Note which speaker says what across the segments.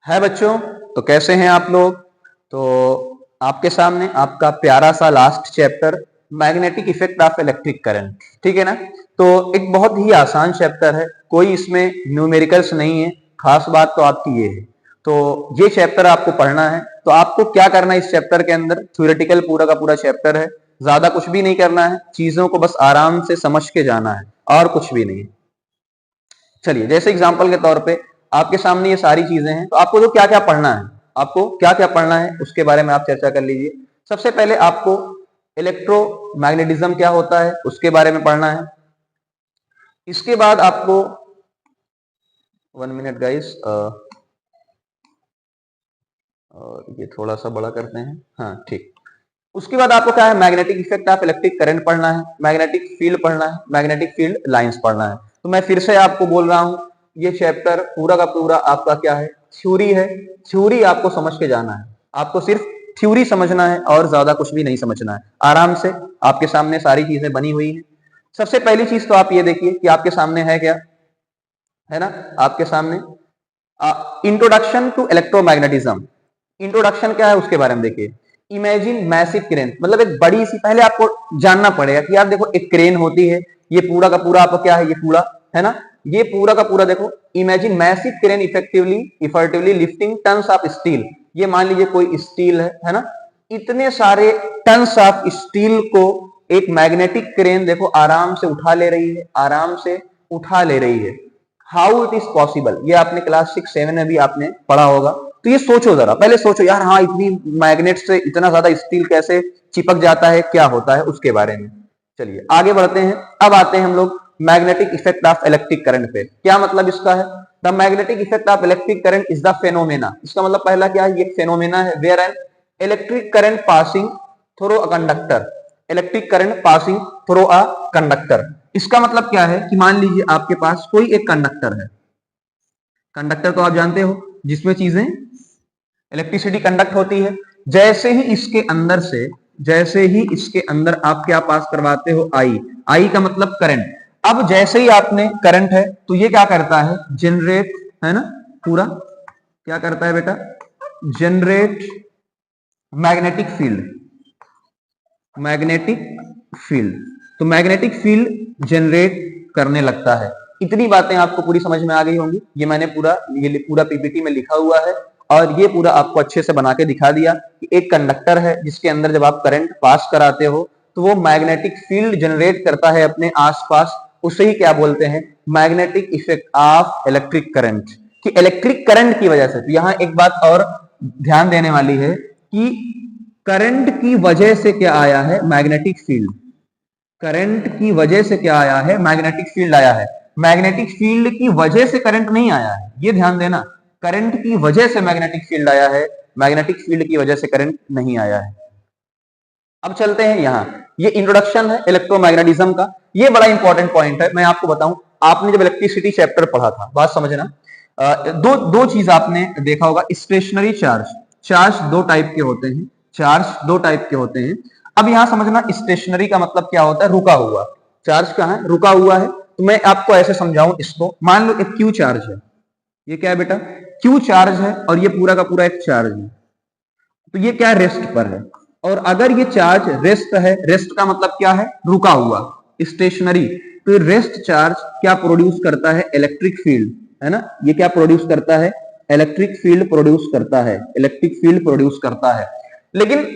Speaker 1: है बच्चों। तो कैसे हैं आप लोग। तो आपके सामने आपका प्यारा सा last chapter magnetic effect of electric current, ठीक है ना। तो एक बहुत ही आसान चैप्टर है, कोई इसमें न्यूमेरिकल्स नहीं है। खास बात तो आपकी ये है, तो ये चैप्टर आपको पढ़ना है। तो आपको क्या करना है इस चैप्टर के अंदर, थ्योरेटिकल पूरा का पूरा चैप्टर है, ज्यादा कुछ भी नहीं करना है, चीजों को बस आराम से समझ के जाना है और कुछ भी नहीं। चलिए, जैसे एग्जांपल के तौर पे आपके सामने ये सारी चीजें हैं, तो आपको जो क्या क्या पढ़ना है, आपको क्या क्या पढ़ना है उसके बारे में आप चर्चा कर लीजिए। सबसे पहले आपको इलेक्ट्रोमैग्नेटिज्म क्या होता है उसके बारे में पढ़ना है। इसके बाद आपको 1 मिनट गाइस, और ये थोड़ा सा बड़ा करते हैं, हाँ ठीक। उसके बाद आपको क्या है, magnetic effect of electric current पढ़ना है, मैग्नेटिक फील्ड पढ़ना है, मैग्नेटिक फील्ड लाइंस पढ़ना है। तो मैं फिर से आपको बोल रहा हूं, ये चैप्टर पूरा का पूरा आपका क्या है, थ्योरी है। थ्योरी आपको समझ के जाना है, आपको सिर्फ थ्योरी समझना है और ज्यादा कुछ भी नहीं समझना है। आराम से आपके सामने सारी चीजें बनी हुई है। सबसे पहली चीज तो आप ये देखिए कि आपके सामने है क्या, है ना, आपके सामने इंट्रोडक्शन टू इलेक्ट्रोमैग्नेटिज्म। इंट्रोडक्शन क्या है उसके बारे में देखिए। इमेजिन मैसिव क्रेन, मतलब एक बड़ी सी, पहले आपको जानना पड़ेगा कि यार देखो एक क्रेन होती है, ये पूरा का पूरा आपका क्या है, ये पूरा है ना, ये पूरा का पूरा देखो। Imagine massive crane effectively lifting tons of steel. ये मान लीजिए कोई स्टील है ना, इतने सारे टन्स ऑफ स्टील को एक मैग्नेटिक क्रेन देखो आराम से उठा ले रही है, आराम से उठा ले रही है। हाउ इट इज पॉसिबल, ये आपने क्लास 6-7 में भी आपने पढ़ा होगा। तो ये सोचो जरा, पहले सोचो यार, हाँ इतनी मैग्नेट से इतना ज्यादा स्टील कैसे चिपक जाता है, क्या होता है उसके बारे में। चलिए आगे बढ़ते हैं। अब आते हैं हम लोग magnetic effect of electric current पे। क्या मतलब इसका है, the magnetic effect of electric current is the phenomena. इसका मतलब पहला क्या है, ये फेनोमेना है where an electric current passing through a conductor. Electric current passing through a conductor, इसका मतलब क्या है कि मान लीजिए आपके पास कोई एक कंडक्टर है। कंडक्टर तो आप जानते हो, जिसमें चीजें इलेक्ट्रिसिटी कंडक्ट होती है। जैसे ही इसके अंदर आप क्या पास करवाते हो, आई का मतलब करंट। अब जैसे ही आपने करंट है तो ये क्या करता है, जनरेट, है ना, पूरा क्या करता है बेटा, generate magnetic field. Magnetic field, तो मैग्नेटिक फील्ड जनरेट करने लगता है। इतनी बातें आपको पूरी समझ में आ गई होंगी। ये मैंने ये पूरा पीपीटी में लिखा हुआ है और ये पूरा आपको अच्छे से बना के दिखा दिया कि एक कंडक्टर है जिसके अंदर जब आप करंट पास कराते हो तो वो मैग्नेटिक फील्ड जनरेट करता है अपने आसपास। उसे ही क्या बोलते हैं, magnetic effect of electric current, कि इलेक्ट्रिक करंट की वजह से। तो यहां एक बात और ध्यान देने वाली है कि करंट की वजह से क्या आया है, मैग्नेटिक फील्ड। करंट की वजह से क्या आया है, मैग्नेटिक फील्ड आया है। मैग्नेटिक फील्ड की वजह से करंट नहीं आया है, ये ध्यान देना। करंट की वजह से मैग्नेटिक फील्ड आया है, मैग्नेटिक फील्ड की वजह से करंट नहीं आया है। अब चलते हैं यहां, ये इंट्रोडक्शन है इलेक्ट्रोमैग्नेटिज्म का। ये बड़ा इंपॉर्टेंट पॉइंट है, मैं आपको बताऊं। आपने जब इलेक्ट्रिसिटी चैप्टर पढ़ा था, बात समझना, दो चीज आपने देखा होगा, स्टेशनरी चार्ज। चार्ज दो टाइप के होते हैं, चार्ज दो टाइप के होते हैं। अब यहां समझना, स्टेशनरी का मतलब क्या होता है, रुका हुआ। चार्ज कहां है, रुका हुआ है। तो मैं आपको ऐसे समझाऊं इसको, मान लो एक क्यू चार्ज है, ये क्या है बेटा, क्यू चार्ज है, और ये पूरा का पूरा एक चार्ज है। तो ये क्या, रेस्ट पर है। और अगर ये चार्ज रेस्ट है, रेस्ट का मतलब क्या है, रुका हुआ, स्टेशनरी। तो रेस्ट चार्ज क्या प्रोड्यूस करता है, इलेक्ट्रिक फील्ड, है ना। ये क्या प्रोड्यूस करता है, इलेक्ट्रिक फील्ड प्रोड्यूस करता है, इलेक्ट्रिक फील्ड प्रोड्यूस करता है। लेकिन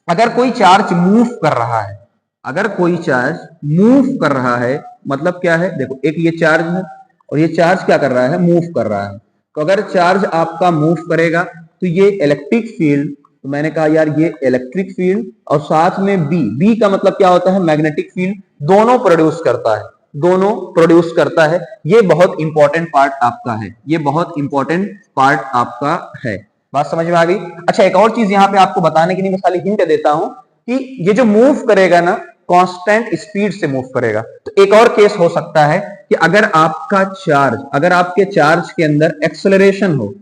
Speaker 1: अगर कोई चार्ज मूव कर रहा है, अगर कोई चार्ज मूव कर रहा है, मतलब क्या है, देखो एक ये चार्ज है और ये चार्ज क्या कर रहा है, मूव कर रहा है। तो अगर चार्ज आपका मूव करेगा तो ये इलेक्ट्रिक फील्ड, तो मैंने कहा यार ये इलेक्ट्रिक फील्ड और साथ में बी का मतलब क्या होता है, मैग्नेटिक फील्ड, दोनों प्रोड्यूस करता है, दोनों प्रोड्यूस करता है। ये बहुत इंपॉर्टेंट पार्ट आपका है, ये बहुत इंपॉर्टेंट पार्ट आपका है। बात समझ में आ गई। अच्छा, एक और चीज यहां पे आपको बताने के लिए मैं खाली हिंट देता हूं कि ये जो मूव करेगा ना, कांस्टेंट स्पीड से मूव करेगा। तो एक और केस हो सकता है कि अगर आपका चार्ज, अगर आपके चार्ज के अंदर एक्सेलरेशन हो,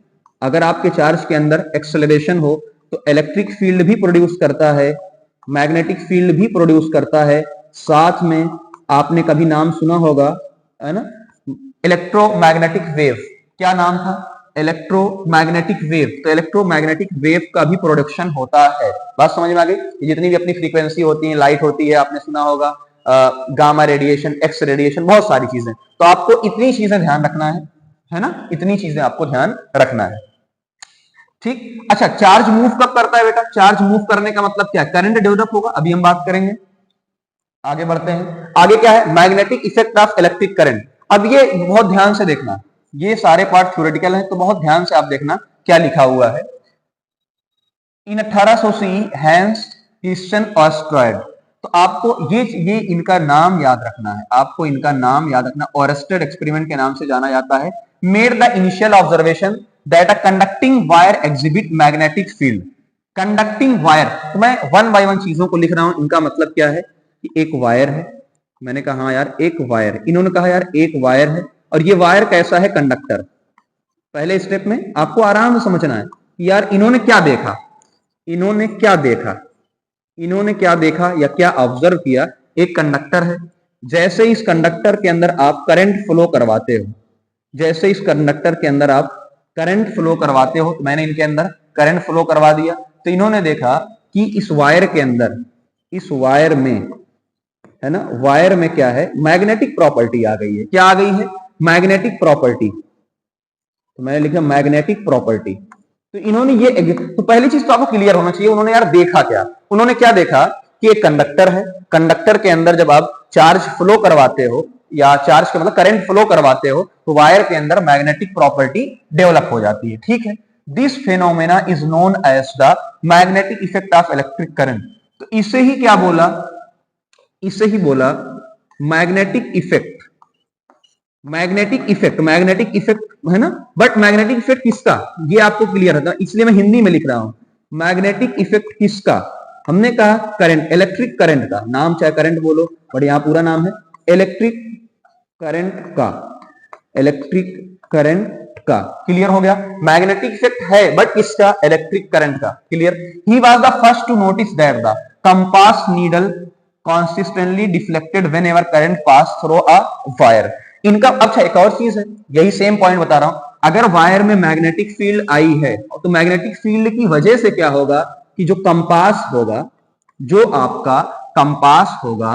Speaker 1: अगर आपके चार्ज के अंदर एक्सेलरेशन हो तो इलेक्ट्रिक फील्ड भी प्रोड्यूस करता है, मैग्नेटिक फील्ड भी प्रोड्यूस करता है। साथ में आपने कभी नाम सुना होगा, है ना, इलेक्ट्रोमैग्नेटिक वेव। क्या नाम था, इलेक्ट्रोमैग्नेटिक वेव, तो इलेक्ट्रोमैग्नेटिक वेव का भी प्रोडक्शन होता है। बात समझ में आ गई? जितनी भी अपनी फ्रीक्वेंसी होती है, लाइट होती है, आपने सुना होगा गामा रेडिएशन, एक्स रेडिएशन, बहुत सारी चीजें, तो आपको इतनी चीजें ध्यान रखना है ना, इतनी चीजें आपको ध्यान रखना है। ठीक, अच्छा, चार्ज मूव कब करता है बेटा? चार्ज मूव करने का मतलब क्या है? करंट डेवलप होगा, अभी हम बात करेंगे। आगे बढ़ते हैं, आगे क्या है? Magnetic effect of electric current. अब ये बहुत ध्यान से देखना, ये सारे पार्ट थ्योरेटिकल हैं, तो बहुत ध्यान से आप देखना क्या लिखा हुआ है। इन 1880 हैंस क्रिश्चियन ऑस्ट्रॉयड, तो आपको ये इनका नाम याद रखना है, आपको इनका नाम याद रखना। ऑरेस्टेड एक्सपेरिमेंट के नाम से जाना जाता है। Made the initial observation that a conducting wire exhibit magnetic field. Conducting wire, तो मैं वन बाय वन चीजों को लिख रहा हूं, इनका मतलब क्या है कि एक वायर है, मैंने कहा यार एक वायर, इन्होंने कहा यार एक वायर है, और ये वायर कैसा है? कंडक्टर। पहले स्टेप में आपको आराम से समझना है कि यार इन्होंने क्या देखा, इन्होंने क्या देखा, इन्होंने क्या देखा या क्या ऑब्जर्व किया? एक कंडक्टर है, जैसे इस कंडक्टर के अंदर आप करंट फ्लो करवाते हो, जैसे इस कंडक्टर के अंदर आप करंट फ्लो करवाते हो, तो मैंने इनके अंदर करंट फ्लो करवा दिया, तो इन्होंने देखा कि इस वायर के अंदर, इस वायर में, है ना, वायर में क्या है? मैग्नेटिक प्रॉपर्टी आ गई है। क्या आ गई है? Magnetic property. तो मैंने लिखा मैग्नेटिक प्रॉपर्टी। तो इन्होंने ये, तो पहली चीज तो आपको क्लियर होना चाहिए, उन्होंने यार देखा क्या? उन्होंने क्या देखा कि एक कंडक्टर है, कंडक्टर के अंदर जब आप चार्ज फ्लो करवाते हो, या चार्ज के मतलब करंट फ्लो करवाते हो, तो वायर के अंदर मैग्नेटिक प्रॉपर्टी डेवलप हो जाती है। ठीक है, this phenomena is known as the magnetic effect of electric current. तो इसे ही क्या बोला? इसे ही बोला magnetic effect. Magnetic effect, magnetic effect है ना, बट मैग्नेटिक इफेक्ट किसका, ये आपको क्लियर है, इसलिए मैं हिंदी में लिख रहा हूं। मैग्नेटिक इफेक्ट किसका? हमने कहा करंट, इलेक्ट्रिक करंट का, नाम चाहे करंट बोलो, बट यहां पूरा नाम है इलेक्ट्रिक करंट का, इलेक्ट्रिक करंट का। क्लियर हो गया? मैग्नेटिक इफेक्ट है, बट किसका? इलेक्ट्रिक करंट का। Clear? He was the first to notice that the compass needle consistently deflected whenever current pass through a wire। इनका अच्छा एक और चीज है, यही सेम पॉइंट बता रहा हूं, अगर वायर में मैग्नेटिक फील्ड आई है, तो मैग्नेटिक फील्ड की वजह से क्या होगा कि जो कंपास होगा, जो आपका कंपास होगा,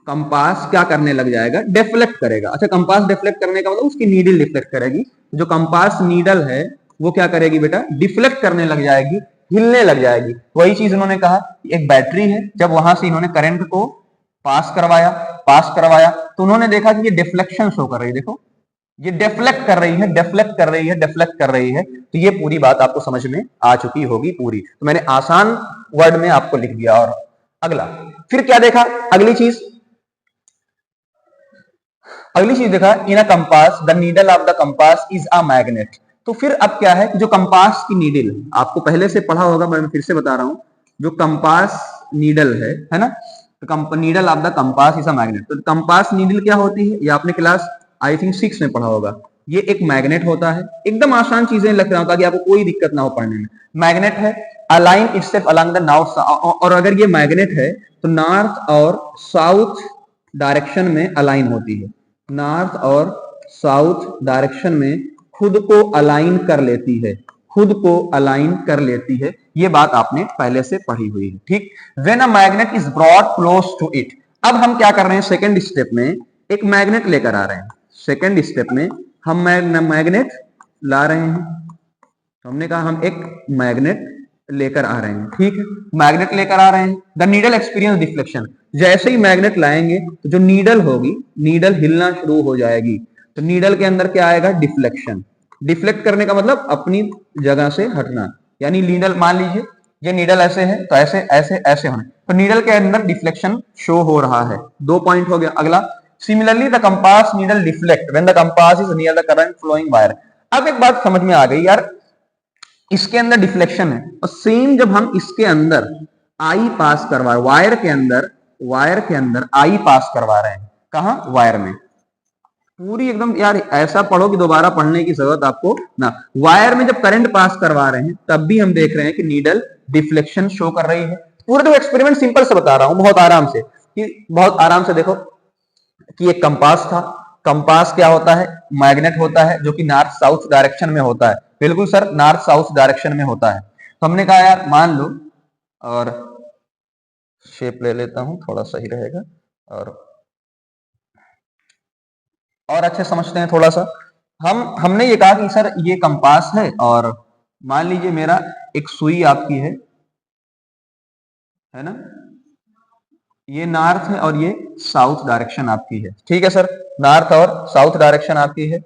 Speaker 1: कंपास क्या करने लग जाएगा? डिफ्लेक्ट करेगा। अच्छा, कंपास डिफ्लेक्ट करने का मतलब उसकी नीडल डिफ्लेक्ट करेगी। जो कंपास नीडल है वो क्या करेगी बेटा? डिफ्लेक्ट करने लग जाएगी, हिलने लग जाएगी। वही चीज उन्होंने कहा, एक बैटरी है, जब वहां से इन्होंने करंट को पास करवाया तो उन्होंने देखा कि ये डिफ्लेक्शन शो कर रही है। देखो, ये डिफ्लेक्ट कर रही है, डिफ्लेक्ट कर रही है, डिफ्लेक्ट कर रही है। तो ये पूरी बात आपको समझ में आ चुकी होगी पूरी। तो मैंने आसान वर्ड में आपको लिख दिया। और अगला फिर क्या देखा? अगली चीज देखा, in a compass the needle of the compass is a magnet. तो फिर अब क्या है कि जो कंपास की नीडल, आपको पहले से पढ़ा होगा, मैं फिर से बता रहा हूं, जो कंपास नीडल है ना, तो needle of the compass is a magnet. तो कंपास नीडल क्या होती है? ये आपने क्लास आई थिंक 6 में पढ़ा होगा। ये एक मैग्नेट होता है, एकदम आसान चीजें लग रहा होता कि आपको कोई दिक्कत ना हो पढ़ने में। मैग्नेट है, align itself along the north, और अगर ये मैग्नेट है तो नॉर्थ और साउथ डायरेक्शन में अलाइन होती है, नॉर्थ और साउथ डायरेक्शन में खुद को अलाइन कर लेती है, खुद को अलाइन कर लेती है। ये बात आपने पहले से पढ़ी हुई है। ठीक, when a magnet is brought close to it. अब हम क्या कर रहे हैं? सेकंड स्टेप में एक मैग्नेट लेकर आ रहे हैं। सेकंड स्टेप में हम मैग्नेट ला रहे हैं। हमने कहा हम एक मैग्नेट लेकर आ रहे हैं। ठीक है, मैग्नेट लेकर आ रहे हैं। The needle experience deflection. जैसे ही मैग्नेट लाएंगे तो जो नीडल होगी, नीडल हिलना शुरू हो जाएगी। तो नीडल के अंदर क्या आएगा? डिफ्लेक्शन। डिफ्लेक्ट करने का मतलब अपनी जगह से हटना, यानी नीडल, मान लीजिए ये नीडल ऐसे है तो ऐसे ऐसे ऐसे होने, तो नीडल के अंदर डिफ्लेक्शन शो हो रहा है। 2 पॉइंट हो गया। अगला, similarly the compass needle deflect when the compass is near the current flowing wire. अब एक बात समझ में आ गई यार, इसके अंदर डिफ्लेक्शन है, और सेम जब हम इसके अंदर आई पास करवा, वायर के अंदर आई पास करवा रहे हैं, कहां? वायर में। पूरी एकदम यार ऐसा पढ़ो कि दोबारा पढ़ने की जरूरत आपको ना। वायर में जब करंट पास करवा रहे हैं तब भी हम देख रहे हैं कि नीडल डिफ्लेक्शन शो कर रही है। पूरा तो एक्सपेरिमेंट सिंपल से बता रहा हूं, बहुत आराम से, कि बहुत आराम से देखो कि एक कंपास था, कंपास क्या होता है? मैग्नेट होता है जो कि नॉर्थ साउथ डायरेक्शन में होता है। बिल्कुल सर, नॉर्थ साउथ डायरेक्शन में होता है। तो हमने कहा यार मान लो, और शेप ले लेता हूं, थोड़ा सही रहेगा और अच्छे समझते हैं थोड़ा सा। हमने ये कहा कि सर ये कंपास है, और मान लीजिए मेरा एक सुई आपकी है ना, ये नॉर्थ है और ये साउथ डायरेक्शन आपकी है। ठीक है सर, नॉर्थ और साउथ डायरेक्शन आपकी है।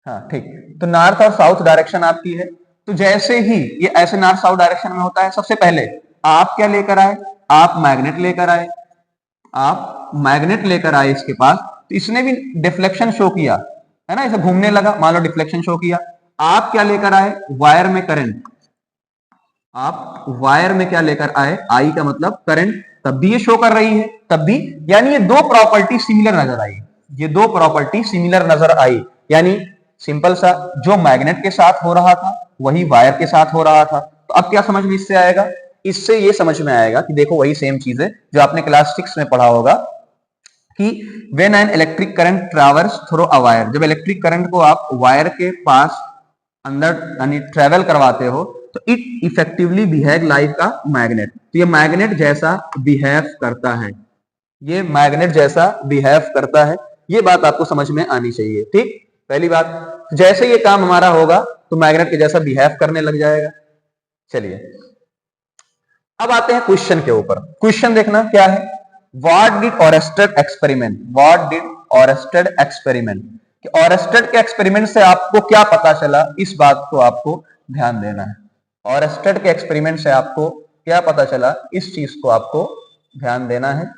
Speaker 1: हाँ ठीक, तो नॉर्थ और साउथ डायरेक्शन आपकी है। तो जैसे ही ये ऐसे नॉर्थ साउथ डायरेक्शन में होता है, सबसे पहले आप क्या लेकर आए? आप मैग्नेट लेकर आए। आप मैग्नेट लेकर आए इसके पास, तो इसने भी डिफ्लेक्शन शो किया, है ना, इसे घूमने लगा, मान लो डिफ्लेक्शन शो किया। आप क्या लेकर आए? वायर में करंट। आप वायर में क्या लेकर आए? आई का मतलब करंट, तब भी ये शो कर रही है, तब भी, यानी ये दो प्रॉपर्टी सिमिलर नजर आई। ये दो प्रॉपर्टी सिमिलर नजर आई, यानी सिंपल सा, जो मैग्नेट के साथ हो रहा था वही वायर के साथ हो रहा था। तो अब क्या समझ में इससे आएगा? इससे ये समझ में आएगा कि देखो वही सेम चीज है जो आपने क्लास 6 में पढ़ा होगा कि when an electric current traverse through a wire, जब इलेक्ट्रिक करंट को आप वायर के पास अंदर यानी ट्रेवल करवाते हो, तो it effectively behave like a magnet. तो ये मैग्नेट जैसा बिहेव करता है, ये मैग्नेट जैसा बिहेव करता है। ये बात आपको समझ में आनी चाहिए। ठीक, पहली बात, जैसे ये काम हमारा होगा तो मैग्नेट के जैसा बिहेव करने लग जाएगा। चलिए अब आते हैं क्वेश्चन के ऊपर। क्वेश्चन देखना क्या है, what did Oersted experiment, what did Oersted experiment, कि ऑरेस्टेड के एक्सपेरिमेंट से आपको क्या पता चला, इस बात को आपको ध्यान देना है। ऑरेस्टेड के एक्सपेरिमेंट से आपको क्या पता चला, इस चीज को आपको ध्यान देना है।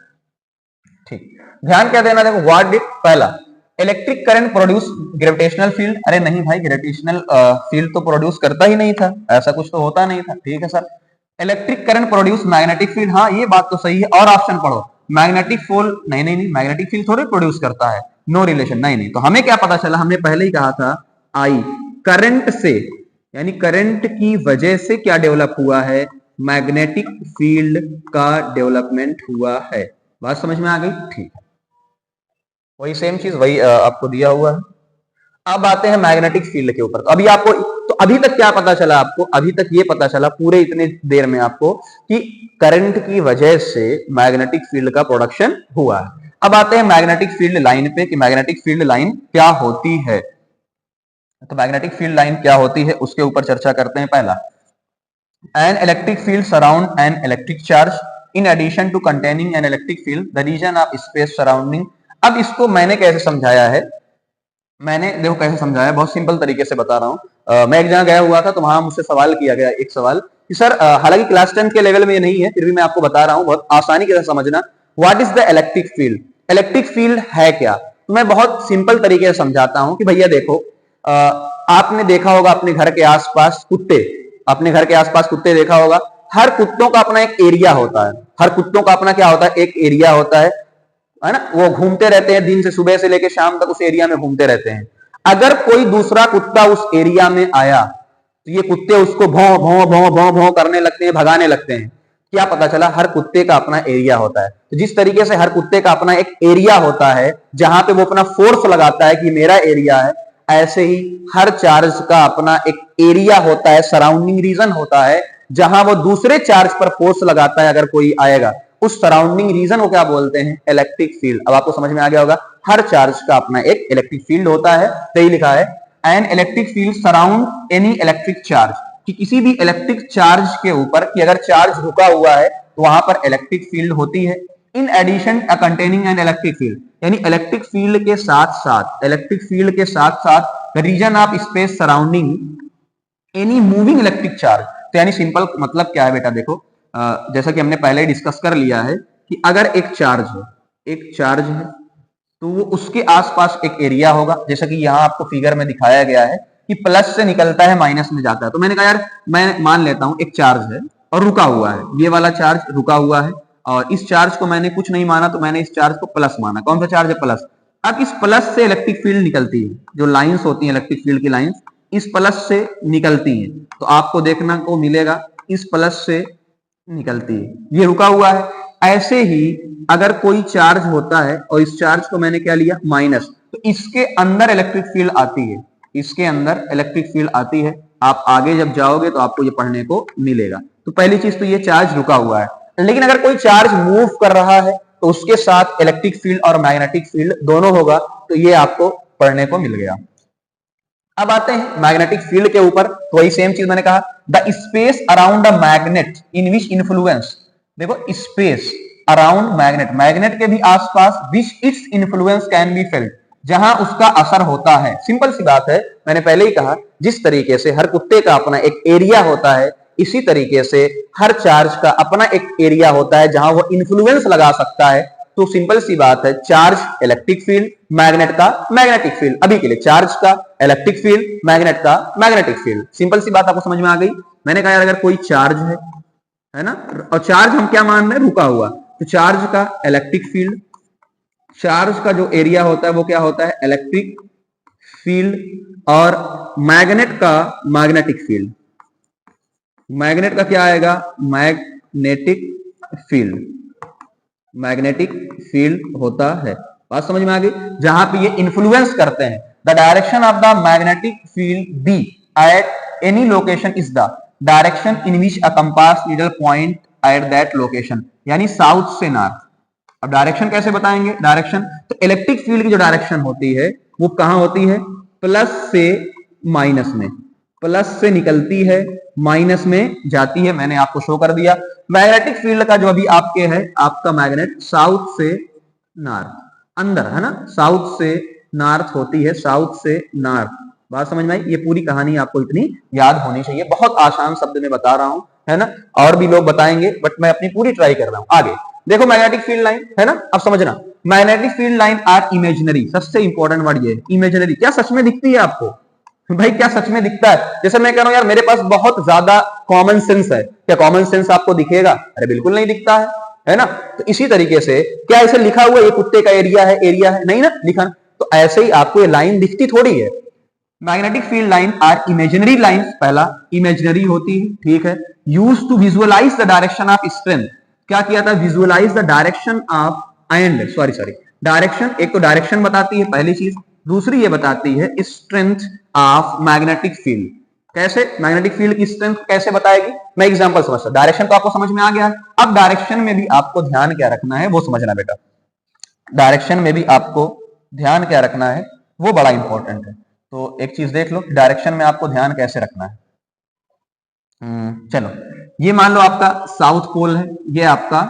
Speaker 1: ठीक, ध्यान क्या देना, देखो व्हाट डिड, पहला electric current produce gravitational field. अरे नहीं भाई, ग्रेविटेशनल फील्ड तो प्रोड्यूस करता ही नहीं था, ऐसा कुछ तो होता नहीं था। ठीक है sir, electric current produce magnetic field, हाँ ये बात तो सही है। और ऑप्शन पढ़ो, मैग्नेटिक फील्ड, नहीं नहीं नहीं, मैग्नेटिक फील्ड थोड़ी प्रोड्यूस करता है, नो रिलेशन, नहीं नहीं। तो हमें क्या पता चला, हमने पहले ही कहा था, आई करंट से, यानी करंट की वजह से क्या डेवलप हुआ है, मैग्नेटिक फील्ड का डेवलपमेंट हुआ है। बात समझ में आ गई? ठीक है, वही सेम चीज वही आपको दिया हुआ है। अब आते हैं मैग्नेटिक फील्ड के ऊपर। तो अभी आपको, तो अभी तक क्या पता चला आपको? अभी तक ये पता चला पूरे इतने देर में आपको कि करंट की वजह से मैग्नेटिक फील्ड का प्रोडक्शन हुआ है। अब आते हैं मैग्नेटिक फील्ड लाइन पे, कि मैग्नेटिक फील्ड लाइन क्या होती है। तो मैग्नेटिक फील्ड लाइन क्या होती है उसके ऊपर चर्चा करते हैं। पहला, an electric field surround an electric charge in addition to containing an electric field, the region of space surrounding। अब इसको मैंने कैसे समझाया है, मैंने देखो कैसे समझाया, बहुत सिंपल तरीके से बता रहा हूँ। मैं एक जगह गया हुआ था, तो वहां मुझसे सवाल किया गया एक सवाल कि सर, हालांकि क्लास 10 के लेवल में ये नहीं है, फिर भी मैं आपको बता रहा हूँ, बहुत आसानी के साथ समझना। What is the electric field, electric field है क्या? तो मैं बहुत सिंपल तरीके से समझाता हूँ कि भैया देखो, आपने देखा होगा अपने घर के आसपास कुत्ते, अपने घर के आसपास कुत्ते देखा होगा, हर कुत्तों का अपना एक एरिया होता है, हर कुत्तों का अपना क्या होता है, एक एरिया होता है ना। वो घूमते रहते हैं, दिन से सुबह से लेकर शाम तक उस एरिया में घूमते रहते हैं। अगर कोई दूसरा कुत्ता उस एरिया में आया, तो ये कुत्ते उसको भौं भौं भौं भौं भौं करने लगते हैं, भगाने लगते हैं। क्या पता चला, हर कुत्ते का अपना एरिया होता है। तो जिस तरीके से हर कुत्ते का अपना एक एरिया होता है जहां पे वो अपना फोर्स लगाता है कि मेरा एरिया है, ऐसे ही हर चार्ज का अपना एक एरिया होता है, सराउंडिंग रीजन होता है, जहां वो दूसरे चार्ज पर फोर्स लगाता है। अगर कोई आएगा, उस सराउंडिंग रीजन को क्या बोलते हैं, इलेक्ट्रिक फील्ड। अब आपको समझ में आ गया होगा, हर चार्ज का अपना एक इलेक्ट्रिक फील्ड होता है। सही लिखा है, N electric field surround any electric charge, कि किसी भी इलेक्ट्रिक चार्ज के ऊपर, कि अगर चार्ज रुका हुआ है तो वहां पर इलेक्ट्रिक फील्ड होती है। In addition containing an electric field, यानी इलेक्ट्रिक फील्ड के साथ साथ, इलेक्ट्रिक फील्ड के साथ साथ region of space surrounding any moving electric charge. तो यानी सिंपल मतलब क्या है बेटा, देखो जैसा कि हमने पहले ही डिस्कस कर लिया है कि अगर एक चार्ज है, एक चार्ज है, तो वो उसके आसपास एक एरिया होगा, जैसा कि यहाँ आपको फिगर में दिखाया गया है कि प्लस से निकलता है माइनस में जाता है। तो मैंने कहा यार, मैं मान लेता हूं एक चार्ज है और रुका हुआ है, ये वाला चार्ज रुका हुआ है, और इस चार्ज को मैंने कुछ नहीं माना, तो मैंने इस चार्ज को प्लस माना। कौन सा चार्ज है, प्लस। अब इस प्लस से इलेक्ट्रिक फील्ड निकलती है, जो लाइंस होती हैं इलेक्ट्रिक फील्ड की लाइंस, इस प्लस से निकलती हैं। तो आपको देखना को मिलेगा, इस प्लस से निकलती है, ये रुका हुआ है। ऐसे ही अगर कोई चार्ज होता है और इस चार्ज को मैंने क्या लिया माइनस, तो इसके अंदर इलेक्ट्रिक फील्ड आती है, इसके अंदर इलेक्ट्रिक फील्ड आती है। आप आगे जब जाओगे तो आपको ये पढ़ने को मिलेगा। तो पहली चीज तो ये चार्ज रुका हुआ है, लेकिन अगर कोई चार्ज मूव कर रहा है तो उसके साथ इलेक्ट्रिक फील्ड और मैग्नेटिक फील्ड दोनों होगा, तो ये आपको पढ़ने को मिल गया। अब आते हैं मैग्नेटिक फील्ड के ऊपर, तो वही सेम चीज मैंने कहा, the space around the magnet in which influence, देखो स्पेस अराउंड मैग्नेट, मैग्नेट के भी आसपास, which its influence can be felt, जहां उसका असर होता है। सिंपल सी बात है, मैंने पहले ही कहा, जिस तरीके से हर कुत्ते का अपना एक एरिया होता है, इसी तरीके से हर चार्ज का अपना एक एरिया होता है जहां वो इन्फ्लुएंस लगा सकता है। तो सिंपल सी बात है, चार्ज इलेक्ट्रिक फील्ड, मैग्नेट का मैग्नेटिक फील्ड, अभी के लिए चार्ज का इलेक्ट्रिक फील्ड, मैग्नेट का मैग्नेटिक फील्ड। सिंपल सी बात आपको समझ में आ गई। मैंने कहा यार अगर कोई चार्ज है ना, और चार्ज हम क्या मान रहे हैं, रुका हुआ, तो चार्ज का इलेक्ट्रिक फील्ड, चार्ज का जो एरिया होता है वो क्या होता है, इलेक्ट्रिक फील्ड, और मैग्नेट का मैग्नेटिक फील्ड, मैग्नेट का क्या आएगा, मैग्नेटिक फील्ड, मैग्नेटिक फील्ड होता है। बात समझ में आ गई। जहां पे ये इन्फ्लुएंस करते हैं, the direction of the magnetic field be at any location is the direction in which a compass needle point at that location, यानी साउथ से नॉर्थ। अब डायरेक्शन कैसे बताएंगे, डायरेक्शन तो इलेक्ट्रिक फील्ड की जो डायरेक्शन होती है वो कहां होती है, प्लस से माइनस में, प्लस से निकलती है, माइनस में जाती है, मैंने आपको शो कर दिया। मैग्नेटिक फील्ड का जो अभी आपके है, आपका मैग्नेट साउथ से नॉर्थ, अंदर है ना, साउथ से नॉर्थ होती है, साउथ से नॉर्थ। बात समझ में आई। ये पूरी कहानी आपको इतनी याद होनी चाहिए, बहुत आसान शब्द में बता रहा हूं, है ना, और भी लोग बताएंगे बट मैं अपनी पूरी ट्राई कर रहा हूं। आगे देखो, मैग्नेटिक फील्ड लाइन है ना, अब समझना, magnetic field line are imaginary, सबसे इंपॉर्टेंट वर्ड ये इमेजिनरी। क्या सच में दिखती है आपको, भाई क्या सच में दिखता है? जैसे मैं कह रहा हूं यार मेरे पास बहुत ज्यादा कॉमन सेंस है, क्या कॉमन सेंस आपको दिखेगा? अरे बिल्कुल नहीं दिखता है ना। तो इसी तरीके से क्या इसे लिखा हुआ ये कुत्ते का एरिया है, एरिया है नहीं ना लिखा, तो ऐसे ही आपको ये लाइन दिखती थोड़ी है। Magnetic field line are imaginary lines, पहला इमेजिनरी होती है, ठीक है। Use to visualize the direction of strength, क्या किया था, visualize the direction of and sorry direction, एक तो डायरेक्शन बताती है पहली चीज, दूसरी ये बताती है स्ट्रेंथ ऑफ मैग्नेटिक फील्ड। कैसे मैग्नेटिक फील्ड की स्ट्रेंथ कैसे बताएगी, मैं एग्जांपल समझता हूं। डायरेक्शन तो आपको समझ में आ गया है, अब डायरेक्शन में भी आपको ध्यान क्या रखना है वो समझना बेटा। डायरेक्शन में भी आपको ध्यान क्या रखना है वो बड़ा इंपॉर्टेंट है। तो एक चीज देख लो, डायरेक्शन में आपको ध्यान कैसे रखना है। चलो ये मान लो आपका साउथ पोल है, ये आपका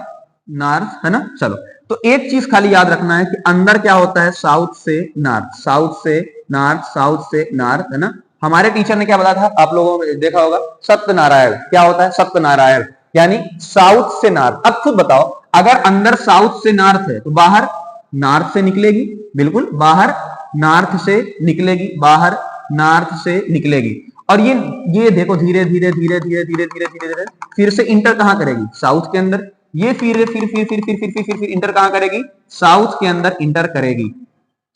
Speaker 1: नॉर्थ है ना। चलो तो एक चीज खाली याद रखना है कि अंदर क्या होता है, साउथ से नॉर्थ, साउथ से नॉर्थ, साउथ से नॉर्थ, है ना। हमारे टीचर ने क्या बताया था, आप लोगों ने देखा होगा, सत्यनारायण। क्या होता है सत्यनारायण, यानी साउथ से नॉर्थ। अब खुद बताओ, अगर अंदर साउथ से नॉर्थ है तो बाहर नॉर्थ से निकलेगी, बिल्कुल बाहर नॉर्थ से निकलेगी, बाहर नॉर्थ से निकलेगी। और ये देखो धीरे धीरे धीरे धीरे धीरे धीरे धीरे धीरे फिर से इंटर कहां करेगी, साउथ के अंदर। ये फिर इंटर कहां करेगी, साउथ के अंदर इंटर करेगी,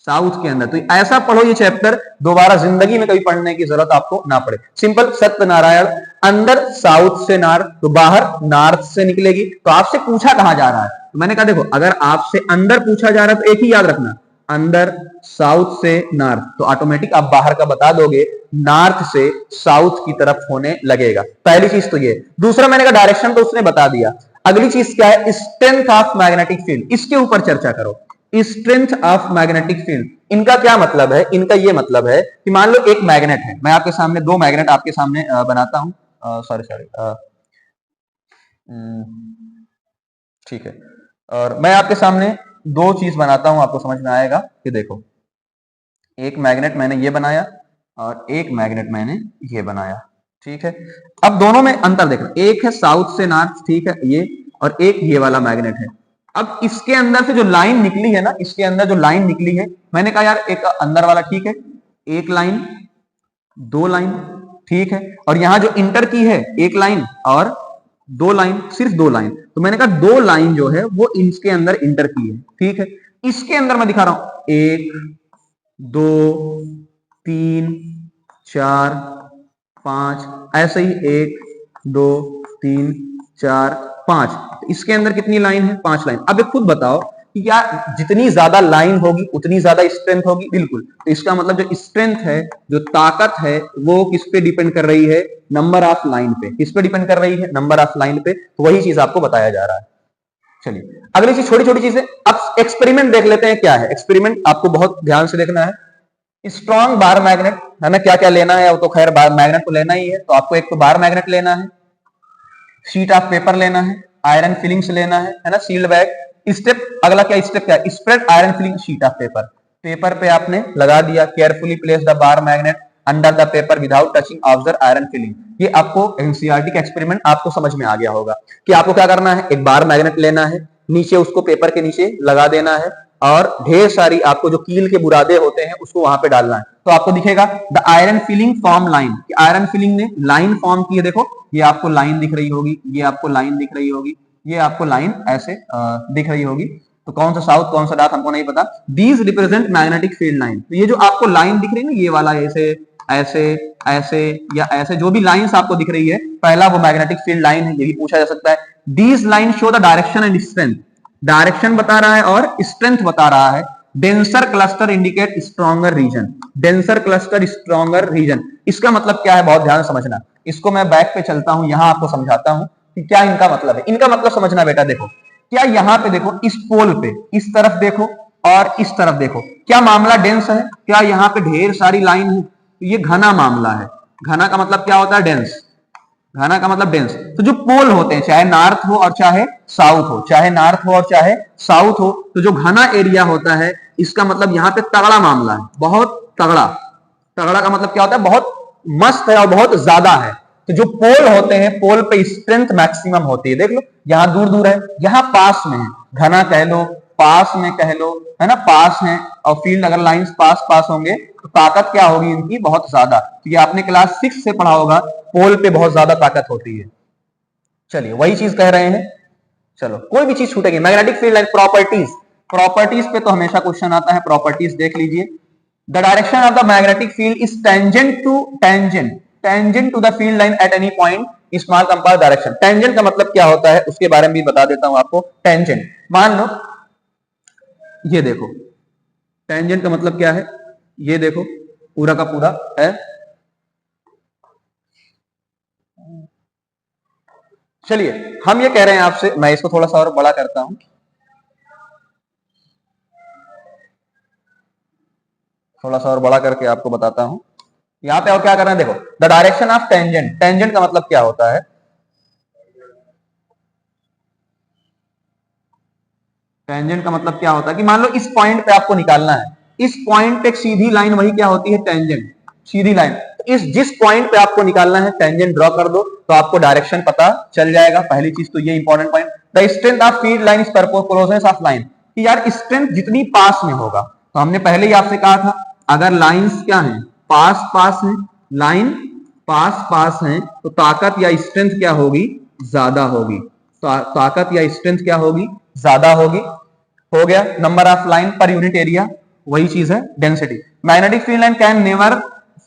Speaker 1: साउथ के अंदर। तो ऐसा पढ़ो ये चैप्टर, दोबारा जिंदगी में कभी पढ़ने की जरूरत आपको ना पड़े। सिंपल, सत्यनारायण अंदर साउथ से नॉर्थ, तो बाहर नॉर्थ से निकलेगी। तो आपसे पूछा कहां जा रहा है, तो मैंने कहा देखो अगर आपसे अंदर पूछा जा रहा है तो एक ही याद रखना, अंदर साउथ से नॉर्थ, तो ऑटोमेटिक आप बाहर का बता दोगे, नॉर्थ से साउथ की तरफ होने लगेगा। पहली चीज तो ये। दूसरा मैंने कहा डायरेक्शन तो उसने बता दिया, अगली चीज क्या है, स्ट्रेंथ ऑफ मैग्नेटिक फील्ड, इसके ऊपर चर्चा करो। स्ट्रेंथ ऑफ मैग्नेटिक फील्ड, इनका क्या मतलब है, इनका ये मतलब है कि मान लो एक मैग्नेट है, मैं आपके सामने दो मैग्नेट आपके सामने बनाता हूं, सॉरी ठीक है, और मैं आपके सामने दो चीज बनाता हूं, आपको समझ में आएगा कि देखो, एक मैग्नेट मैंने ये बनाया और एक मैग्नेट मैंने ये बनाया, ठीक है। अब दोनों में अंतर देखना, एक है साउथ से नॉर्थ, ठीक है ये, और एक ये वाला मैग्नेट है। अब इसके अंदर से जो लाइन निकली है ना, इसके अंदर जो लाइन निकली है, मैंने कहा यार एक अंदर वाला ठीक है, एक लाइन, दो लाइन, ठीक है, और यहां जो इंटर की है एक लाइन और दो लाइन, सिर्फ दो लाइन। तो मैंने कहा दो लाइन जो है वो इसके अंदर इंटर की है, ठीक है। इसके अंदर मैं दिखा रहा हूं, एक, दो, तीन, चार, पांच, ऐसे ही एक, दो, तीन, 4 5, तो इसके अंदर कितनी लाइन है? 5 लाइन। अब खुद बताओ कि क्या जितनी ज्यादा लाइन होगी उतनी ज्यादा स्ट्रेंथ होगी? बिल्कुल। तो इसका मतलब जो स्ट्रेंथ है, जो ताकत है, वो किस पे डिपेंड कर रही है? नंबर ऑफ लाइन पे। किस पे डिपेंड कर रही है? नंबर ऑफ लाइन पे। तो वही चीज आपको बताया जा रहा है। चलिए अगली चीज, छोटी छोटी चीजें। अब एक्सपेरिमेंट देख लेते हैं क्या है। एक्सपेरिमेंट आपको बहुत ध्यान से देखना है। स्ट्रॉन्ग बार मैग्नेट, हमें क्या क्या लेना है? वो तो खैर बार मैग्नेट तो लेना ही है। तो आपको एक तो बार मैग्नेट लेना है, शीट ऑफ पेपर लेना है, आयरन फिलिंग्स लेना है ना, सील्ड बैग। स्टेप अगला क्या स्टेप क्या? Spread iron filling sheet of paper. Paper पे आपने लगा दिया। Carefully place the bar magnet under the paper without touching observe iron filling. ये आपको एनसीईआरटी का एक्सपेरिमेंट आपको समझ में आ गया होगा कि आपको क्या करना है। एक बार मैग्नेट लेना है, नीचे उसको पेपर के नीचे लगा देना है और ढेर सारी आपको जो कील के बुरादे होते हैं उसको वहां पे डालना है। तो आपको दिखेगा the iron filling form line. Iron filling ने लाइन फॉर्म की है। देखो ये आपको लाइन दिख रही होगी, ये आपको लाइन दिख रही होगी, ये आपको लाइन ऐसे दिख रही होगी। तो कौन सा साउथ कौन सा नॉर्थ हमको नहीं पता। These represent magnetic field line. तो ये जो आपको लाइन दिख रही है ना, ये वाला ऐसे ऐसे ऐसे या ऐसे जो भी लाइंस आपको दिख रही है, पहला वो मैग्नेटिक फील्ड लाइन है। ये भी पूछा जा सकता है। These line show the direction and strength. Direction बता रहा है और स्ट्रेंथ बता रहा है। Denser cluster indicate stronger region. Denser cluster stronger region, इसका मतलब क्या है? बहुत ध्यान समझना। इसको मैं बैक पे चलता हूं, यहां आपको समझाता हूं कि क्या इनका मतलब है। इनका मतलब समझना बेटा। देखो क्या यहाँ पे देखो, इस पोल पे इस तरफ देखो और इस तरफ देखो, क्या मामला डेंस है? क्या यहाँ पे ढेर सारी लाइन है? तो ये घना मामला है। घना का मतलब क्या होता है? डेंस। घना का मतलब डेंस। तो जो पोल होते हैं, चाहे नॉर्थ हो और चाहे साउथ हो, चाहे नॉर्थ हो और चाहे साउथ हो, तो जो घना एरिया होता है, इसका मतलब यहाँ पे तगड़ा मामला है, बहुत तगड़ा। तगड़ा का मतलब क्या होता है? बहुत मस्त है और बहुत ज्यादा है। तो जो पोल होते हैं, पोल पे स्ट्रेंथ मैक्सिमम होती है। देख लो यहां दूर दूर है, यहां पास में है। घना कह लो, पास में कह लो, है ना, पास है। और फील्ड अगर लाइंस पास पास होंगे तो ताकत क्या होगी इनकी? बहुत ज्यादा। तो ये आपने क्लास 6 से पढ़ा होगा, पोल पे बहुत ज्यादा ताकत होती है। चलिए वही चीज कह रहे हैं। चलो कोई भी चीज छूटेगी। Magnetic field line properties. Properties पे तो हमेशा क्वेश्चन आता है। प्रॉपर्टीज देख लीजिए। The direction of the magnetic field is tangent to the field line at any point small compass direction. Tangent का मतलब क्या होता है उसके बारे में भी बता देता हूं आपको। Tangent, मान लो ये देखो, tangent का मतलब क्या है? ये देखो पूरा का पूरा है। चलिए हम ये कह रहे हैं आपसे, मैं इसको थोड़ा सा और बड़ा करता हूं, थोड़ा सा और बड़ा करके आपको बताता हूं। यहां पे और क्या करना है? देखो the direction of tangent. Tangent का मतलब क्या होता है? टेंजेंट का मतलब क्या होता है कि मान लो इस पॉइंट पे आपको निकालना है। इस पॉइंट पे एक सीधी लाइन, वही क्या होती है? टेंजेंट, सीधी लाइन। तो इस जिस पॉइंट पे आपको निकालना है, टेंजेंट ड्रॉ कर दो तो आपको डायरेक्शन पता चल जाएगा। पहली चीज तो ये important point. The strength of field line is perpendicular of line. कि यार स्ट्रेंथ जितनी पास में होगा, तो हमने पहले ही आपसे कहा था अगर लाइंस क्या है? पास पास है, लाइन पास पास है, तो ताकत या स्ट्रेंथ क्या होगी? ज्यादा होगी। ताकत या स्ट्रेंथ क्या होगी? ज्यादा होगी। हो गया। Number of line per unit area, वही चीज है density. Magnetic field line can never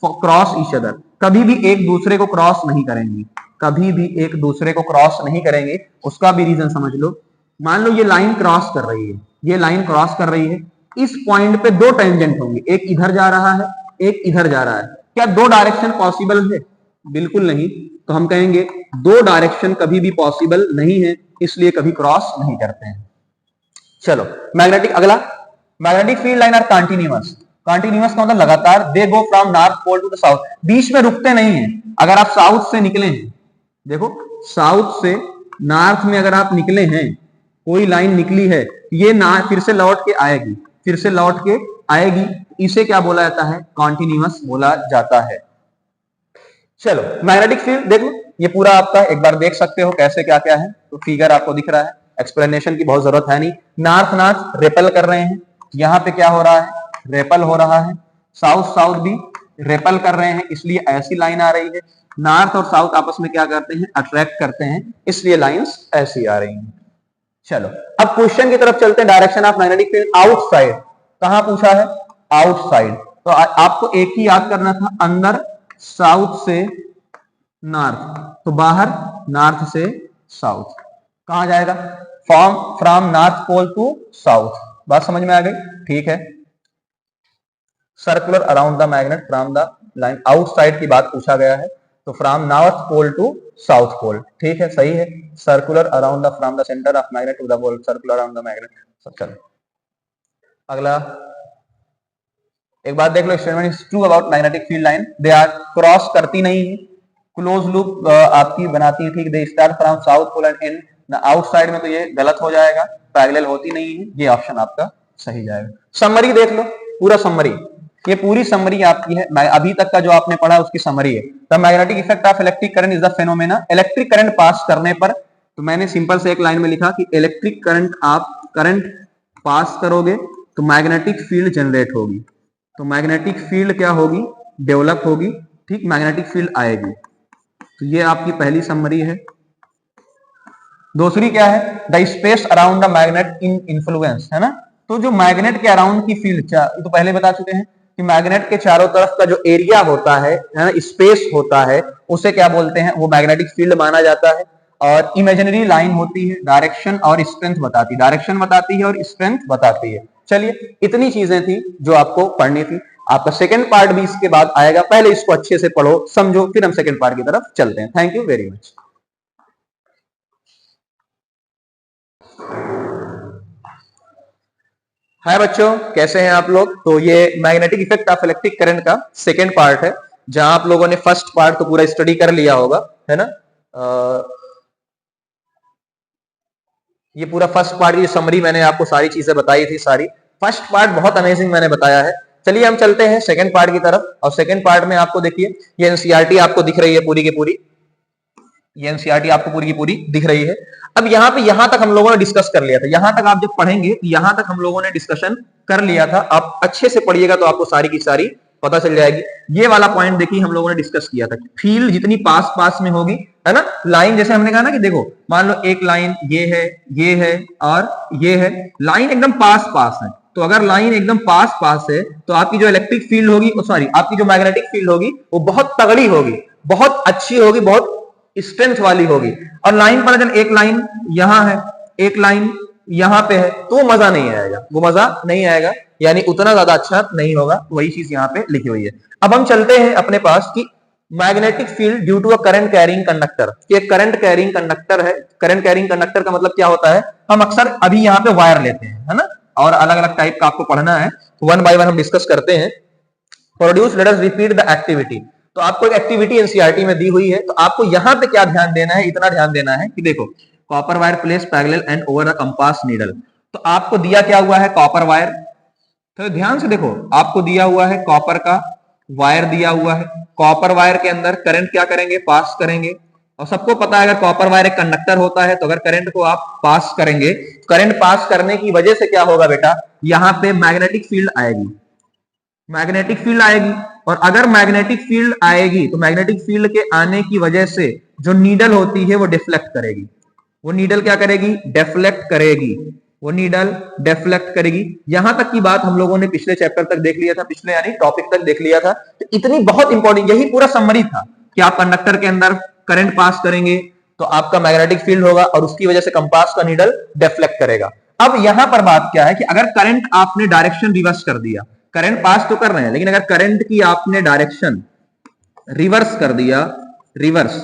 Speaker 1: cross each other. कभी भी एक दूसरे को क्रॉस नहीं करेंगी। कभी भी एक दूसरे को क्रॉस नहीं करेंगे। उसका भी रीजन समझ लो। मान लो ये लाइन क्रॉस कर रही है, ये लाइन क्रॉस कर रही है। इस पॉइंट पे दो टेंजेंट होंगे, एक इधर जा रहा है, एक इधर जा रहा है। क्या दो डायरेक्शन पॉसिबल है? बिल्कुल नहीं। तो हम कहेंगे दो डायरेक्शन कभी भी पॉसिबल नहीं है, इसलिए कभी क्रॉस नहीं करते हैं। चलो मैग्नेटिक, अगला magnetic field line are continuous. Continuous का मतलब लगातार। They go from north pole to the south, बीच में रुकते नहीं है। अगर आप साउथ से निकले हैं, देखो साउथ से नॉर्थ में अगर आप निकले हैं, कोई लाइन निकली है, ये ना फिर से लौट के आएगी, फिर से लौट के आएगी। इसे क्या बोला जाता है? कॉन्टिन्यूअस बोला जाता है। चलो मैग्नेटिक फील्ड देख लो, ये पूरा आपका एक बार देख सकते हो कैसे क्या क्या है। तो फिगर आपको दिख रहा है, एक्सप्लेनेशन की बहुत जरूरत है नहीं। नॉर्थ नॉर्थ रेपल कर रहे हैं, यहाँ पे क्या हो रहा है? रेपल हो रहा है। साउथ साउथ भी रेपल कर रहे हैं, इसलिए ऐसी लाइन आ रही है। नॉर्थ और साउथ आपस में क्या करते हैं? अट्रैक्ट करते हैं, इसलिए लाइंस ऐसी आ रही हैं। चलो अब क्वेश्चन की तरफ चलते हैं। Direction of magnetic field outside, कहां पूछा है? आउटसाइड। तो आपको एक ही याद करना था, अंदर साउथ से नॉर्थ, तो बाहर नॉर्थ से साउथ। कहां जाएगा? From north pole to south. बात समझ में आ गई? ठीक है। Circular around the magnet from the line, outside की बात पूछा गया है, तो from north pole to south pole. ठीक है, सही है। Circular around the from the centre of magnet to the pole, circular around the magnet. चलो अगला एक बात देख लो, statement is true about magnetic field line, they are cross करती नहीं है, क्लोज लूप आपकी बनाती है। ठीक, they start from south pole and end outside में, तो ये गलत हो जाएगा, पैरेलल होती नहीं है, ये ऑप्शन आपका सही जाएगा। समरी देख लो, पूरा समरी, ये पूरी समरी आपकी है, अभी तक का जो आपने पढ़ा उसकी समरी है। The magnetic effect of electric current is the phenomena, electric current pass करने पर, तो मैंने सिंपल से एक लाइन में लिखा कि इलेक्ट्रिक करंट, आप करंट पास करोगे तो मैग्नेटिक फील्ड जनरेट होगी, तो मैग्नेटिक फील्ड क्या होगी? डेवलप होगी। ठीक, मैग्नेटिक फील्ड आएगी। तो ये आपकी पहली समरी है। दूसरी क्या है? The space around the magnet in influence, है ना, तो जो मैग्नेट के अराउंड की फील्ड, तो पहले बता चुके हैं कि मैग्नेट के चारों तरफ का जो एरिया होता है ना, स्पेस होता है, उसे क्या बोलते हैं? वो मैग्नेटिक फील्ड माना जाता है। और इमेजिनरी लाइन होती है, डायरेक्शन और स्ट्रेंथ बताती है, डायरेक्शन बताती है और स्ट्रेंथ बताती है। चलिए, इतनी चीजें थी जो आपको पढ़नी थी। आपका सेकंड पार्ट भी इसके बाद आएगा, पहले इसको अच्छे से पढ़ो, समझो, फिर हम सेकंड पार्ट की तरफ चलते हैं। Thank you very much. Hi बच्चों, कैसे हैं आप लोग? तो ये magnetic effect of electric current का सेकंड पार्ट है, जहां आप लोगों ने फर्स्ट पार्ट तो पूरा स्टडी कर लिया होगा, है ना। ये पूरा फर्स्ट पार्ट की समरी मैंने आपको सारी चीजें बताई थी, सारी फर्स्ट पार्ट बहुत अमेजिंग मैंने बताया है। चलिए हम चलते हैं सेकंड पार्ट की तरफ, और सेकंड पार्ट में आपको देखिए ये एनसीईआरटी आपको दिख रही है पूरी की पूरी, ये एनसीईआरटी आपको पूरी की पूरी दिख रही है। अब यहाँ पे यहां तक हम लोगों ने डिस्कस कर लिया था, यहां तक आप जब पढ़ेंगे, यहां तक हम लोगों ने डिस्कशन कर लिया था। आप अच्छे से पढ़िएगा तो आपको सारी की सारी पता चल जाएगी। ये वाला पॉइंट देखिए, हम लोगों ने डिस्कस किया था, फील्ड जितनी पास पास में होगी, है ना, लाइन जैसे हमने कहा ना कि देखो, मान लो एक लाइन ये है और ये है, लाइन एकदम पास पास है, तो अगर लाइन एकदम पास पास है तो आपकी जो इलेक्ट्रिक फील्ड होगी, सॉरी, आपकी जो मैग्नेटिक फील्ड होगी वो बहुत तगड़ी होगी, बहुत अच्छी होगी, बहुत स्ट्रेंथ वाली होगी। और लाइन पर अगर एक लाइन यहां है, एक लाइन यहां पे है, तो वो मजा नहीं आएगा, वो मजा नहीं आएगा, यानी उतना ज्यादा अच्छा नहीं होगा। वही चीज यहाँ पे लिखी हुई है। अब हम चलते हैं अपने पास कि magnetic field due to a current carrying conductor, ये करंट कैरिंग कंडक्टर है। करंट कैरिंग कंडक्टर का मतलब क्या होता है? हम अक्सर अभी यहाँ पे वायर लेते हैं, है ना, और अलग अलग टाइप का आपको पढ़ना है, वन बाय वन हम डिस्कस करते हैं। Produce, let us repeat the activity. तो आपको एक एक्टिविटी एनसीईआरटी में दी हुई है, तो आपको यहां पे क्या ध्यान देना है? इतना ध्यान देना है कि देखो, copper wire place parallel and over the compass needle. तो आपको दिया क्या हुआ है? Copper wire. तो ध्यान से देखो, आपको दिया हुआ है कॉपर का वायर दिया हुआ है। कॉपर वायर के अंदर करंट क्या करेंगे? पास करेंगे। और सबको पता है अगर कॉपर वायर एक कंडक्टर होता है, तो अगर करंट को आप पास करेंगे, करंट पास करने की वजह से क्या होगा बेटा? यहां पे मैग्नेटिक फील्ड आएगी, मैग्नेटिक फील्ड आएगी। और अगर मैग्नेटिक फील्ड आएगी तो मैग्नेटिक फील्ड के आने की वजह से जो नीडल होती है वो डिफ्लेक्ट करेगी। वो नीडल क्या करेगी? डिफ्लेक्ट करेगी। वो नीडल डिफ्लेक्ट करेगी। यहां तक की बात हम लोगों ने पिछले चैप्टर तक देख लिया था, पिछले यानी टॉपिक तक देख लिया था। तो इतनी बहुत इंपॉर्टेंट, यही पूरा समरी था कि आप कंडक्टर के अंदर करंट पास करेंगे तो आपका मैग्नेटिक फील्ड होगा और उसकी वजह से कंपास का नीडल डिफ्लेक्ट करेगा। अब यहां पर बात क्या है कि अगर करंट आपने डायरेक्शन रिवर्स कर दिया, करंट पास तो कर रहे हैं, लेकिन अगर करंट की आपने डायरेक्शन रिवर्स कर दिया, रिवर्स,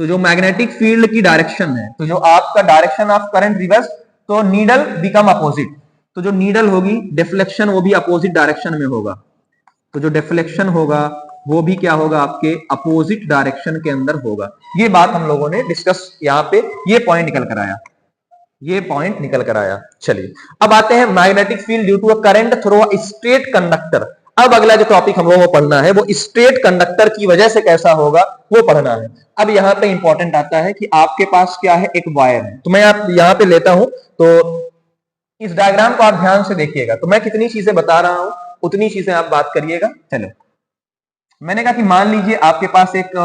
Speaker 1: तो जो मैग्नेटिक फील्ड की डायरेक्शन है, तो जो आपका डायरेक्शन ऑफ करंट रिवर्स, तो नीडल बिकम अपोजिट, तो जो नीडल होगी डिफ्लेक्शन वो भी अपोजिट डायरेक्शन में होगा। तो जो डिफ्लेक्शन होगा वो भी क्या होगा? आपके अपोजिट डायरेक्शन के अंदर होगा। ये बात हम लोगों ने डिस्कस यहां पे, ये पॉइंट निकल कर आया, ये पॉइंट निकल कर आया। चलिए अब आते हैं magnetic field due to a current through a straight conductor. अब अगला जो टॉपिक हम लोगों को पढ़ना है वो स्ट्रेट कंडक्टर की वजह से कैसा होगा वो पढ़ना है। अब यहां पे इंपॉर्टेंट आता है कि आपके पास क्या है? एक वायर है। तो मैं आप यहां पे लेता हूं, तो इस डायग्राम को आप ध्यान से देखिएगा। तो मैं कितनी चीजें बता रहा हूं उतनी चीजें आप बात करिएगा। चलो, मैंने कहा कि मान लीजिए आपके पास एक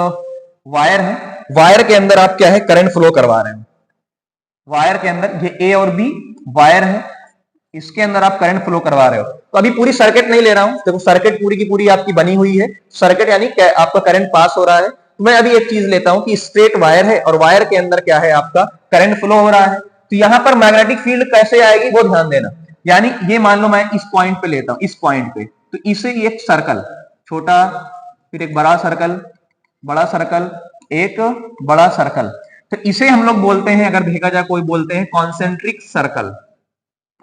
Speaker 1: वायर है, वायर के अंदर आप क्या है? करंट फ्लो करवा रहे हैं। वायर के अंदर ये ए और बी वायर है, इसके अंदर आप करंट फ्लो करवा रहे हो। तो अभी पूरी सर्किट नहीं ले रहा हूं, देखो सर्किट पूरी की पूरी आपकी बनी हुई है। सर्किट यानी आपका करंट पास हो रहा है, तो मैं अभी एक चीज लेता हूं कि स्ट्रेट वायर है और वायर के अंदर क्या है, आपका करंट फ्लो हो रहा है, तो यहां पर मैग्नेटिक फील्ड कैसे आएगी वो ध्यान देना। यानी ये मान लो मैं इस पॉइंट पे लेता हूं, इस पॉइंट पे, तो इसे एक सर्कल, छोटा, फिर एक बड़ा सर्कल, बड़ा सर्कल, एक बड़ा सर्कल, तो इसे हम लोग बोलते हैं, अगर देखा जाए कोई बोलते हैं कॉन्सेंट्रिक सर्कल।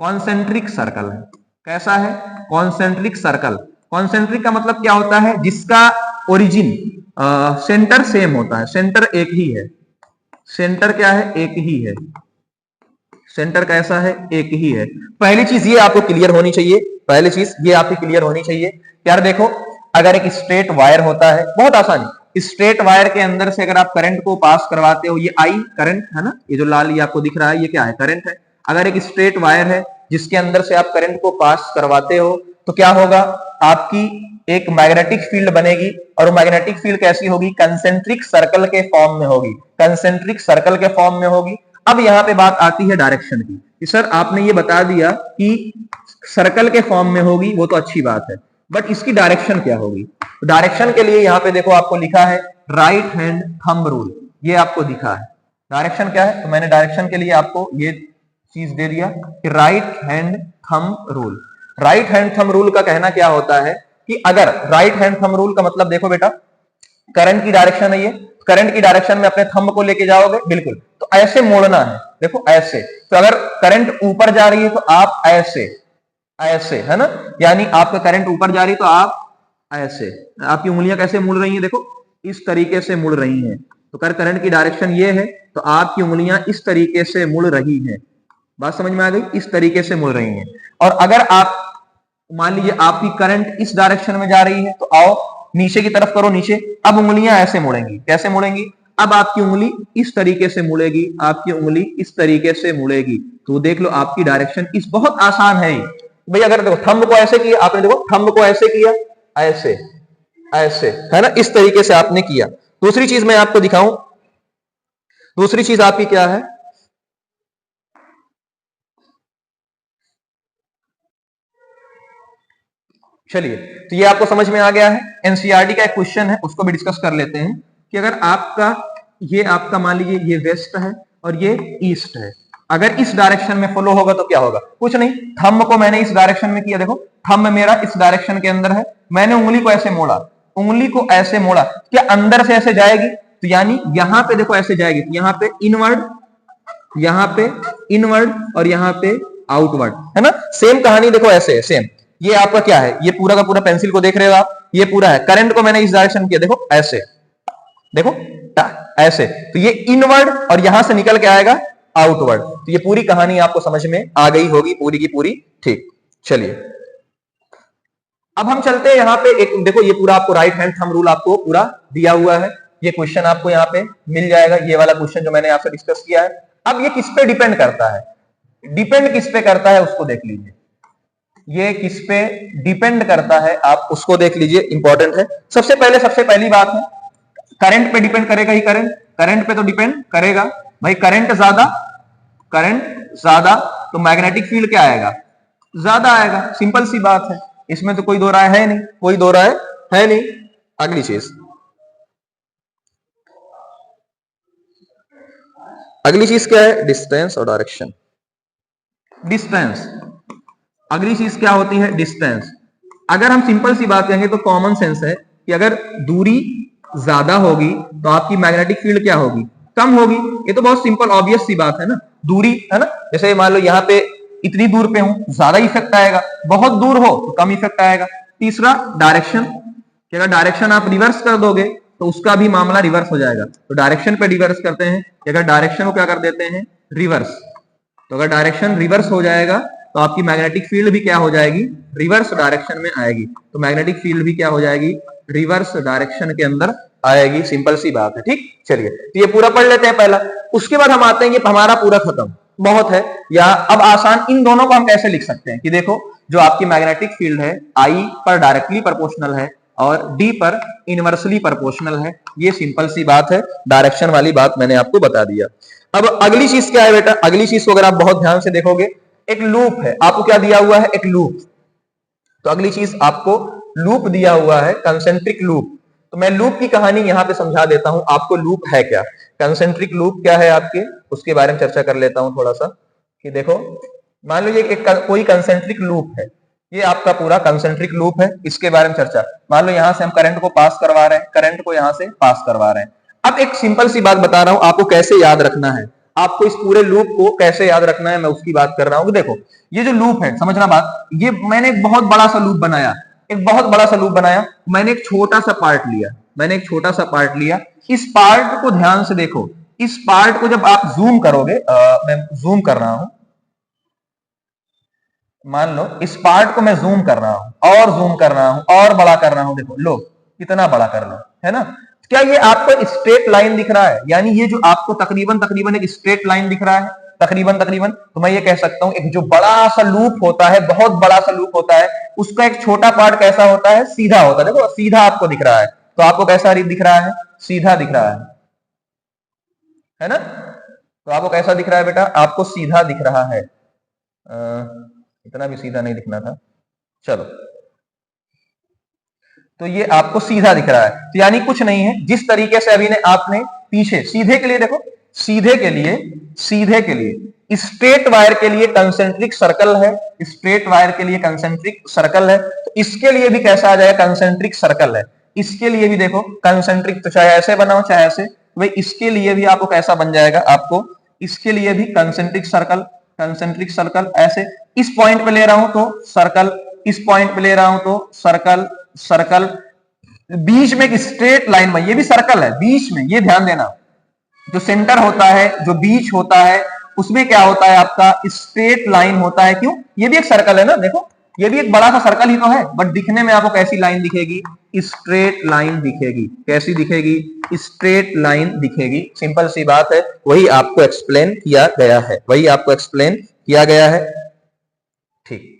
Speaker 1: कॉन्सेंट्रिक सर्कल है, कैसा है, कॉन्सेंट्रिक सर्कल। कॉन्सेंट्रिक का मतलब क्या होता है, जिसका ओरिजिन सेंटर सेम होता है, सेंटर एक ही है, सेंटर क्या है, एक ही है, सेंटर कैसा है, एक ही है। पहली चीज ये आपको क्लियर होनी चाहिए, पहली चीज ये आपकी क्लियर होनी चाहिए। यार देखो, अगर एक स्ट्रेट वायर होता है, बहुत आसानी, स्ट्रेट वायर के अंदर से अगर आप करंट को पास करवाते हो, ये आई करंट है ना, ये जो लाल ये आपको दिख रहा है, ये क्या है, करंट है। अगर एक स्ट्रेट वायर है जिसके अंदर से आप करंट को पास करवाते हो, तो क्या होगा, आपकी एक मैग्नेटिक फील्ड बनेगी, और वो मैग्नेटिक फील्ड कैसी होगी, कंसेंट्रिक सर्कल के फॉर्म में होगी, कंसेंट्रिक सर्कल के फॉर्म में होगी। अब यहां पे बात आती है डायरेक्शन की, कि सर आपने ये बता दिया कि सर्कल के फॉर्म में होगी, वो तो अच्छी बात है, बट इसकी डायरेक्शन क्या होगी। तो डायरेक्शन के लिए यहां पे देखो आपको लिखा है राइट हैंड थंब रूल, ये आपको दिखा है। डायरेक्शन क्या है, तो मैंने डायरेक्शन के लिए आपको ये चीज दे दिया कि right hand thumb rule. Right hand thumb rule का कहना क्या होता है कि अगर राइट हैंड थंब रूल का मतलब देखो बेटा, करंट की डायरेक्शन है ये, करंट की डायरेक्शन में अपने थंब को लेके जाओगे, बिल्कुल, तो ऐसे मोड़ना है, देखो ऐसे। तो अगर करंट ऊपर जा रही है तो आप ऐसे, ऐसे है ना, यानी आपका करंट ऊपर जा रही है तो आप ऐसे, आपकी उंगलियां कैसे मुड़ रही हैं, देखो इस तरीके से मुड़ रही हैं। तो कर करंट की डायरेक्शन ये है, तो आपकी उंगलियां इस तरीके से मुड़ रही हैं। बात समझ में आ गई, इस तरीके से मुड़ रही हैं। और अगर आप मान लीजिए आपकी करंट इस डायरेक्शन में जा रही है, तो आओ नीचे की तरफ करो, नीचे। अब उंगलियां ऐसे मुड़ेंगी, कैसे मुड़ेंगी, अब आपकी उंगली इस तरीके से मुड़ेगी, आपकी उंगली इस तरीके से मुड़ेगी। तो देख लो आपकी डायरेक्शन इस, बहुत आसान है भाई। अगर देखो थंब को ऐसे किया आपने, देखो थंब को ऐसे किया, ऐसे ऐसे है ना, इस तरीके से आपने किया। दूसरी चीज मैं आपको दिखाऊं, दूसरी चीज आपकी क्या है, चलिए, तो ये आपको समझ में आ गया है। एनसीईआरटी का एक क्वेश्चन है, उसको भी डिस्कस कर लेते हैं कि अगर आपका ये आपका मान लीजिए ये वेस्ट है और ये ईस्ट है, अगर इस डायरेक्शन में फॉलो होगा तो क्या होगा, कुछ नहीं, थंब को मैंने इस डायरेक्शन में किया, देखो थंब मेरा इस डायरेक्शन के अंदर है, मैंने उंगली को ऐसे मोड़ा, उंगली को ऐसे मोड़ा, क्या अंदर से ऐसे जाएगी, तो यानी यहां पे देखो ऐसे जाएगी, तो यहां पे इनवर्ड, यहां पे इनवर्ड और यहां पे आउटवर्ड, है ना। सेम कहानी देखो ऐसे है, सेम। ये आपका क्या है, ये पूरा का पूरा पेंसिल को देख रहे हो आप, ये पूरा है, करंट को मैंने इस डायरेक्शन किया, देखो ऐसे, देखो ऐसे, तो ये इनवर्ड और यहां से निकल के आएगा आउटवर्ड। तो ये पूरी कहानी आपको समझ में आ गई होगी, पूरी की पूरी, ठीक। चलिए अब हम चलते हैं यहां पे, एक देखो ये पूरा आपको राइट हैंड थंब रूल आपको पूरा दिया हुआ है, ये क्वेश्चन आपको यहाँ पे मिल जाएगा, ये वाला क्वेश्चन जो मैंने आपसे डिस्कस किया है। अब ये किस पे डिपेंड करता है, डिपेंड किस पे करता है उसको देख लीजिए, ये किस पे डिपेंड करता है आप उसको देख लीजिए, इंपॉर्टेंट है। सबसे पहली बात है, करंट पे डिपेंड करेगा ही, करंट, करंट पे तो डिपेंड करेगा भाई, करंट ज्यादा, करंट ज्यादा तो मैग्नेटिक फील्ड क्या आएगा, ज्यादा आएगा, सिंपल सी बात है, इसमें तो कोई दो राय है नहीं, कोई दो राय है नहीं। अगली चीज, अगली चीज क्या है, डिस्टेंस और डायरेक्शन। डिस्टेंस, अगली चीज क्या होती है, डिस्टेंस। अगर हम सिंपल सी बात कहेंगे तो कॉमन सेंस है कि अगर दूरी ज्यादा होगी तो आपकी मैग्नेटिक फील्ड क्या होगी, कम होगी। ये तो बहुत सिंपल ऑब्वियस सी बात है ना, दूरी है ना, जैसे मान लो यहाँ पे इतनी दूर पे हूं, ज्यादा इफेक्ट आएगा, बहुत दूर हो तो कम इफेक्ट आएगा। तीसरा डायरेक्शन, कि अगर डायरेक्शन आप रिवर्स कर दोगे तो उसका भी मामला रिवर्स हो जाएगा। तो डायरेक्शन पे रिवर्स करते हैं, अगर डायरेक्शन को क्या कर देते हैं, रिवर्स, तो अगर डायरेक्शन रिवर्स हो जाएगा तो आपकी मैग्नेटिक फील्ड भी क्या हो जाएगी, रिवर्स डायरेक्शन में आएगी। तो मैग्नेटिक फील्ड भी क्या हो जाएगी, रिवर्स डायरेक्शन के अंदर आएगी, सिंपल सी बात है, ठीक। चलिए तो ये पूरा पढ़ लेते हैं पहला, उसके बाद हम आते हैं कि हमारा पूरा खत्म, बहुत है। या अब आसान, इन दोनों को हम कैसे लिख सकते हैं कि देखो जो आपकी मैग्नेटिक फील्ड है आई पर डायरेक्टली प्रोपोर्शनल है और डी पर इनवर्सली प्रोपोर्शनल है, ये सिंपल सी बात है, डायरेक्शन वाली बात मैंने आपको बता दिया। अब अगली चीज क्या है बेटा, अगली चीज को अगर आप बहुत ध्यान से देखोगे, एक लूप है, आपको क्या दिया हुआ है, एक लूप। तो अगली चीज आपको लूप दिया हुआ है, कंसेंट्रिक लूप।
Speaker 2: तो मैं लूप की कहानी यहाँ पे समझा देता हूं आपको। लूप है क्या, कंसेंट्रिक लूप क्या है आपके, उसके बारे में चर्चा कर लेता हूं थोड़ा सा। कि देखो, मान लो ये कोई कंसेंट्रिक लूप है, ये आपका पूरा कंसेंट्रिक लूप है, इसके बारे में चर्चा। मान लो यहां से हम करंट को पास करवा रहे हैं, करंट को यहां से पास करवा रहे हैं। अब एक सिंपल सी बात बता रहा हूं आपको कैसे याद रखना है, आपको इस पूरे लूप को कैसे याद रखना है, मैं उसकी बात कर रहा हूं। देखो ये जो लूप है, समझना बात, ये मैंने एक बहुत बड़ा सा लूप बनाया, एक बहुत बड़ा सा लूप बनाया, मैंने एक छोटा सा पार्ट लिया, मैंने एक छोटा सा पार्ट लिया। इस पार्ट को ध्यान से देखो, इस पार्ट को जब आप जूम करोगे, मैं जूम कर रहा हूं, मान लो इस पार्ट को मैं जूम कर रहा हूं और जूम कर रहा हूं और बड़ा कर रहा हूं, देखो लो कितना बड़ा कर लो, है ना। क्या ये आपको स्ट्रेट लाइन दिख रहा है, यानी ये जो आपको तकरीबन तकरीबन एक स्ट्रेट लाइन दिख रहा है, तकरीबन तकरीबन, तो मैं ये कह सकता हूं एक जो बड़ा सा लूप होता है, बहुत बड़ा सा लूप होता है, उसका एक छोटा पार्ट कैसा होता है, सीधा होता है। देखो सीधा आपको दिख रहा है, तो आपको कैसा दिख रहा है, सीधा दिख रहा है ना। तो आपको कैसा दिख रहा है बेटा, आपको सीधा दिख रहा है। इतना भी सीधा नहीं दिखना था, चलो। तो ये आपको सीधा दिख रहा है, तो यानी कुछ नहीं है, जिस तरीके से अभी ने आपने पीछे सीधे के लिए, देखो सीधे के लिए स्ट्रेट वायर के लिए कंसेंट्रिक सर्कल है, स्ट्रेट वायर के लिए कंसेंट्रिक सर्कल है, तो इसके लिए भी कैसा आ जाएगा, कंसेंट्रिक सर्कल है। इसके लिए भी देखो कंसेंट्रिक, तो चाहे ऐसे बनाओ चाहे ऐसे, भाई इसके लिए भी आपको कैसा बन जाएगा, आपको इसके लिए भी कंसेंट्रिक सर्कल, कंसेंट्रिक सर्कल ऐसे। इस पॉइंट पे ले रहा हूं तो सर्कल, इस पॉइंट पे ले रहा हूं तो सर्कल, सर्कल, बीच में एक स्ट्रेट लाइन में, ये भी सर्कल है बीच में, ये ध्यान देना, जो सेंटर होता है, जो बीच होता है, उसमें क्या होता है आपका स्ट्रेट लाइन होता है। क्यों, ये भी एक सर्कल है ना, देखो ये भी एक बड़ा सा सर्कल ही तो है, बट दिखने में आपको कैसी लाइन दिखेगी, स्ट्रेट लाइन दिखेगी। कैसी दिखेगी, स्ट्रेट लाइन दिखेगी। सिंपल सी बात है, वही आपको एक्सप्लेन किया गया है, वही आपको एक्सप्लेन किया गया है। ठीक,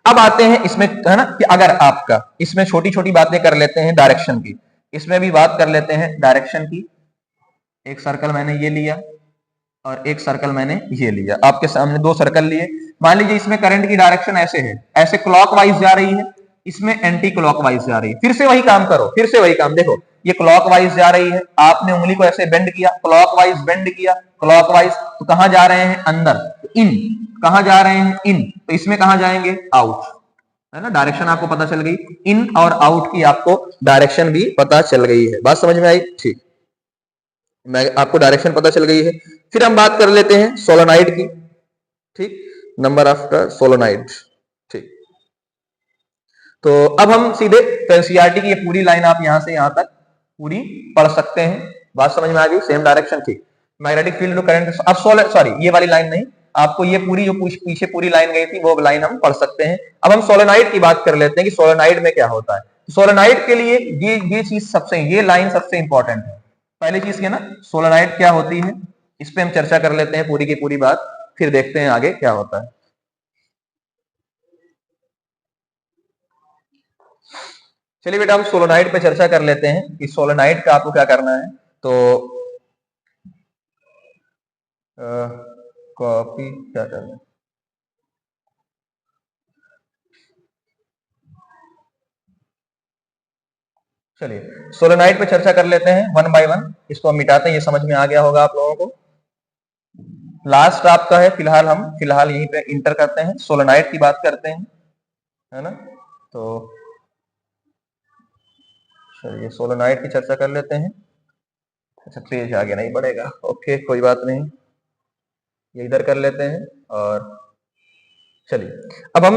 Speaker 2: अब आते हैं इसमें, है ना, कि अगर आपका इसमें छोटी छोटी बातें कर लेते हैं डायरेक्शन की, इसमें भी बात कर लेते हैं डायरेक्शन की। एक सर्कल मैंने ये लिया और एक सर्कल मैंने ये लिया, आपके सामने दो सर्कल लिए। मान लीजिए इसमें करंट की डायरेक्शन ऐसे है, ऐसे क्लॉकवाइज जा रही है, इसमें एंटी क्लॉकवाइज जा रही है। फिर से वही काम करो, फिर से वही काम, देखो ये क्लॉकवाइज जा रही है, आपने उंगली को ऐसे बेंड किया, क्लॉकवाइज बेंड किया, क्लॉकवाइज, तो कहां जा रहे हैं, अंदर, इन, कहां जा रहे हैं, इन, तो इसमें कहां जाएंगे, आउट, है ना। डायरेक्शन आपको पता चल गई, इन और आउट की आपको डायरेक्शन भी पता चल गई है, बात समझ में आई, ठीक, मैं आपको डायरेक्शन पता चल गई है। फिर हम बात कर लेते हैं सोलेनॉइड की, ठीक, नंबर ऑफ सोलेनॉइड, ठीक। तो अब हम सीधे एनसीईआरटी की ये पूरी लाइन आप यहां से यहां तक पूरी पढ़ सकते हैं, बात समझ में आ गई, सेम डायरेक्शन, ठीक। मैग्नेटिक फील्ड करंट, अब सॉरी ये वाली लाइन नहीं, आपको ये पूरी जो पीछे पूरी लाइन गई थी वो लाइन हम पढ़ सकते हैं। अब हम सोलेनॉइड की बात कर लेते हैं कि सोलेनॉइड में क्या होता है। सोलेनॉइड के लिए ये चीज सबसे, ये लाइन सबसे इंपॉर्टेंट है। पहली चीज क्या ना, सोलेनॉइड क्या होती है, इस पे हम चर्चा कर लेते हैं पूरी की पूरी बात, फिर देखते हैं आगे क्या होता है। चलिए बेटा हम सोलेनॉइड पे चर्चा कर लेते हैं कि सोलेनॉइड का आपको क्या करना है। तो कॉपी क्या करना है, चलिए सोलेनॉइड पे चर्चा कर लेते हैं वन बाय वन, इसको हम मिटाते हैं, ये समझ में आ गया होगा आप लोगों को। लास्ट आपका है, फिलहाल यहीं पे इंटर करते हैं, सोलेनॉइड की बात करते हैं, है ना। तो चलिए सोलेनॉइड की चर्चा कर लेते हैं। अच्छा पेज आगे नहीं बढ़ेगा, ओके कोई बात नहीं, ये इधर कर लेते हैं। और चलिए अब हम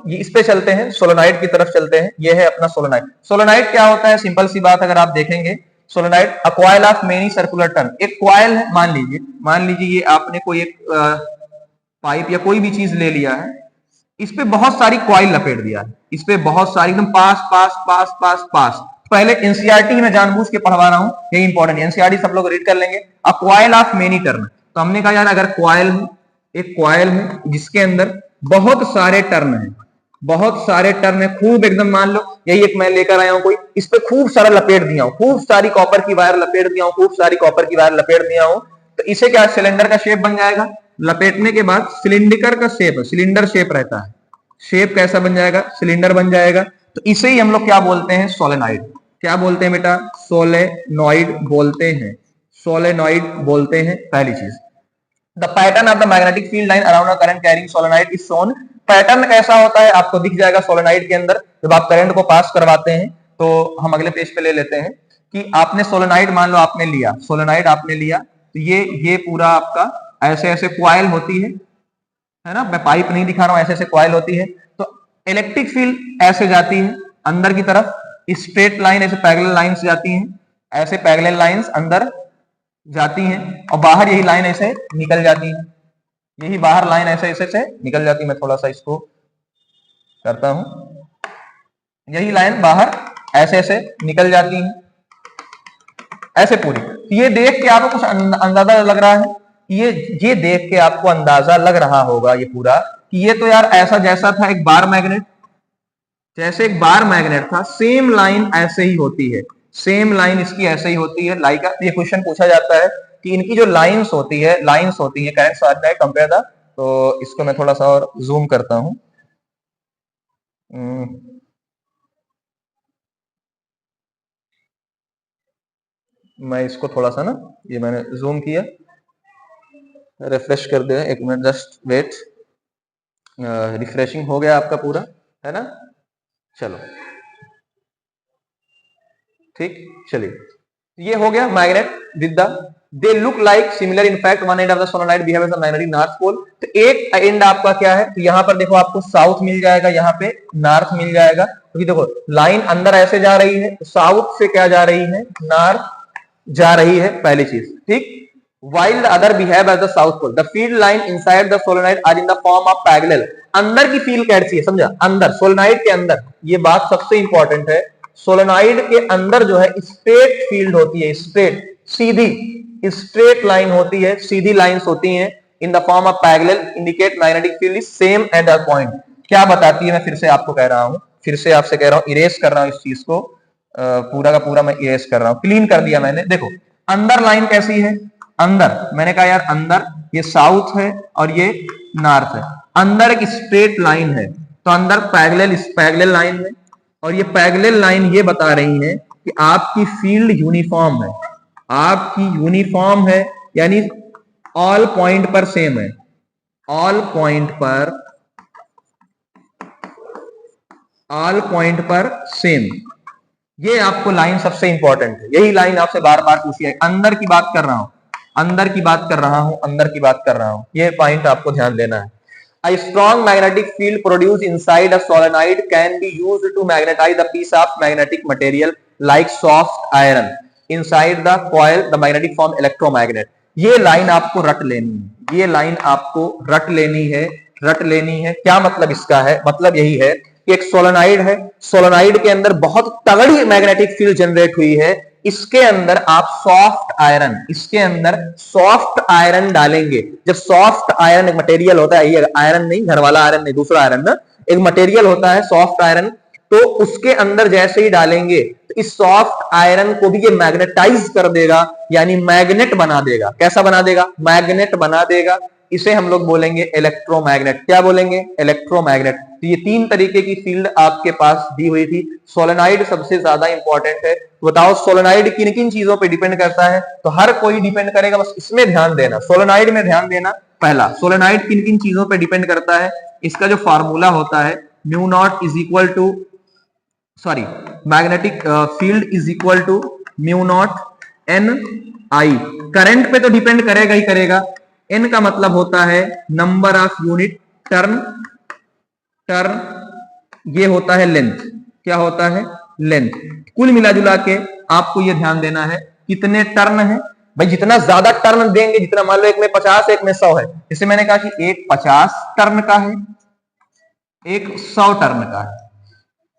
Speaker 2: इस पे चलते हैं, सोलेनॉइड की तरफ चलते हैं। ये है अपना सोलेनॉइड। सोलेनॉइड क्या होता है, सिंपल सी बात, अगर आप देखेंगे solenoid a coil of many circular turn, एक कॉइल है, मान लीजिए ये आपने कोई एक पाइप या कोई भी चीज ले लिया है, इस पे बहुत सारी कॉइल लपेट दिया है, इस पे बहुत सारी एकदम पास पास पास पास पास। पहले एनसीईआरटी में जानबूझ के पढ़वा रहा हूं, ये इंपॉर्टेंट, एनसीईआरटी सब लोग रीड कर लेंगे। A coil of many turn, तो हमने कहा यार अगर कॉइल है, एक कॉइल है जिसके अंदर बहुत सारे टर्न है, बहुत सारे टर्न है, खूब एकदम, मान लो यही एक मैं लेकर आया हूं कोई, इस पे खूब सारा लपेट दिया हूं, खूब सारी कॉपर की वायर लपेट दिया हूं, खूब सारी कॉपर की वायर लपेट दिया हूं, तो इसे क्या सिलेंडर का शेप बन जाएगा। लपेटने के बाद सिलिंडर का शेप, सिलिंडर शेप रहता है, शेप कैसा बन जाएगा, सिलिंडर बन जाएगा, तो इसे ही हम लोग क्या बोलते हैं, सोलेनॉइड, क्या बोलते हैं बेटा? सोलेनॉइड बोलते हैं, सोलेनॉइड बोलते हैं, पहली चीज। The pattern of the magnetic field line around a current carrying solenoid is shown. Pattern कैसा होता है आपको दिख जाएगा सोलेनॉइड के अंदर जब आप करंट को पास करवाते हैं। तो हम अगले पेज पे ले लेते हैं कि आपने सोलेनॉइड मान लो आपने लिया, सोलेनॉइड आपने लिया, तो ये पूरा आपका ऐसे ऐसे कॉइल होती है ना, मैं पाइप नहीं दिखा रहा हूं, ऐसे ऐसे कॉइल होती है। तो इलेक्ट्रिक फील्ड ऐसे जाती है अंदर की तरफ, स्ट्रेट लाइन ऐसे पैरेलल लाइंस जाती हैं, ऐसे पैरेलल लाइंस अंदर जाती हैं और बाहर यही लाइन ऐसे निकल जाती है, यही बाहर लाइन ऐसे ऐसे से निकल जाती है। मैं थोड़ा सा इसको करता हूं, यही लाइन बाहर ऐसे ऐसे निकल जाती है, ऐसे पूरी। ये देख के आपको कुछ अंदाजा लग रहा है, ये देख के आपको अंदाजा लग रहा होगा ये पूरा कि ये तो यार ऐसा जैसा था एक बार मैग्नेट, जैसे एक बार मैग्नेट था, सेम लाइन ऐसे ही होती है, सेम लाइन इसकी ऐसे ही होती है। लाइक ये क्वेश्चन पूछा जाता है कि इनकी जो लाइंस होती है करंट साथ में कंपेयर द, तो इसको मैं थोड़ा सा और जूम करता हूं। मैं इसको थोड़ा सा ना, ये मैंने जूम किया, रिफ्रेश कर दे, एक मिनट जस्ट वेट। रिफ्रेशिंग हो गया आपका पूरा, है ना? चलो ठीक, चलिए ये हो गया magnet with the, they look like similar, in fact one end of the solenoid behave as a magnetic north pole. तो एक एंड आपका क्या है, तो यहां पर देखो आपको साउथ मिल जाएगा, यहाँ पे नॉर्थ मिल जाएगा, क्योंकि देखो लाइन अंदर ऐसे जा रही है, साउथ से क्या जा रही है, नॉर्थ जा रही है, पहली चीज, ठीक। While the other behave as the south pole, the field line inside the solenoid are in the form of parallel। अंदर की फील्ड कैसी है समझा, अंदर सोलेनॉइड के अंदर, ये बात सबसे इंपॉर्टेंट है, सोलेनॉइड के अंदर जो है स्ट्रेट फील्ड होती है, स्ट्रेट, सीधी स्ट्रेट लाइन होती है, सीधी लाइंस होती हैं, in the form of parallel, indicate magnetic field is same at that point. क्या बताती है, मैं फिर से आपको कह रहा हूं, फिर से आपसे कह रहा हूं, इरेज कर रहा हूं इस चीज को, पूरा का पूरा मैं इरेज कर रहा हूं, क्लीन कर दिया मैंने। देखो अंदर लाइन कैसी है, अंदर मैंने कहा यार अंदर ये साउथ है और ये नॉर्थ है, अंदर एक स्ट्रेट लाइन है, तो अंदर पैरेलल लाइन है, और ये पैरेलल लाइन ये बता रही है कि आपकी फील्ड यूनिफॉर्म है, आपकी यूनिफॉर्म है, यानी ऑल पॉइंट पर सेम है, ऑल पॉइंट पर सेम। ये आपको लाइन सबसे इंपॉर्टेंट है, यही लाइन आपसे बार बार पूछी है। अंदर की बात कर रहा हूं, अंदर की बात कर रहा हूं, अंदर की बात कर रहा हूं, ये पॉइंट आपको ध्यान देना है। A strong magnetic field produced inside a solenoid can be used to magnetize the piece of magnetic material like soft iron inside the coil, the magnetic form electromagnet। ये लाइन आपको रट लेनी है, ये लाइन आपको रट लेनी है, रट लेनी है। क्या मतलब इसका है, मतलब यही है कि एक सोलेनॉइड है, सोलेनॉइड के अंदर बहुत तगड़ी मैग्नेटिक फील्ड जनरेट हुई है, इसके अंदर आप सॉफ्ट आयरन, इसके अंदर सॉफ्ट आयरन डालेंगे। जब सॉफ्ट आयरन एक मटेरियल होता है, ये आयरन नहीं, घर वाला आयरन नहीं, दूसरा आयरन ना, एक मटेरियल होता है सॉफ्ट आयरन, तो उसके अंदर जैसे ही डालेंगे तो इस सॉफ्ट आयरन को भी ये मैग्नेटाइज कर देगा, यानी मैग्नेट बना देगा। कैसा बना देगा, मैग्नेट बना देगा। इसे हम लोग बोलेंगे इलेक्ट्रोमैग्नेट। क्या बोलेंगे, इलेक्ट्रोमैग्नेट। तो ये तीन तरीके की फील्ड आपके पास दी हुई थी। सोलेनॉइड सबसे ज्यादा इंपॉर्टेंट है। बताओ सोलेनॉइड किन किन चीजों पे डिपेंड करता है, तो हर कोई डिपेंड करेगा, बस इसमें ध्यान देना, सोलेनॉइड में ध्यान देना। पहला, सोलेनॉइड किन किन चीजों पे डिपेंड करता है, इसका जो फॉर्मूला होता है mu naught is equal to, sorry, magnetic field is equal to mu naught n I. Current पे तो डिपेंड करेगा ही करेगा। एन का मतलब होता है नंबर ऑफ यूनिट टर्न, ये होता है लेंथ। क्या होता है, लेंथ। कुल मिला जुला के आपको ये ध्यान देना है कितने टर्न है। भाई जितना ज्यादा टर्न देंगे, जितना, मान लो एक में 50 एक में 100 है, जैसे मैंने कहा कि एक 50 टर्न का है, एक 100 टर्न का है,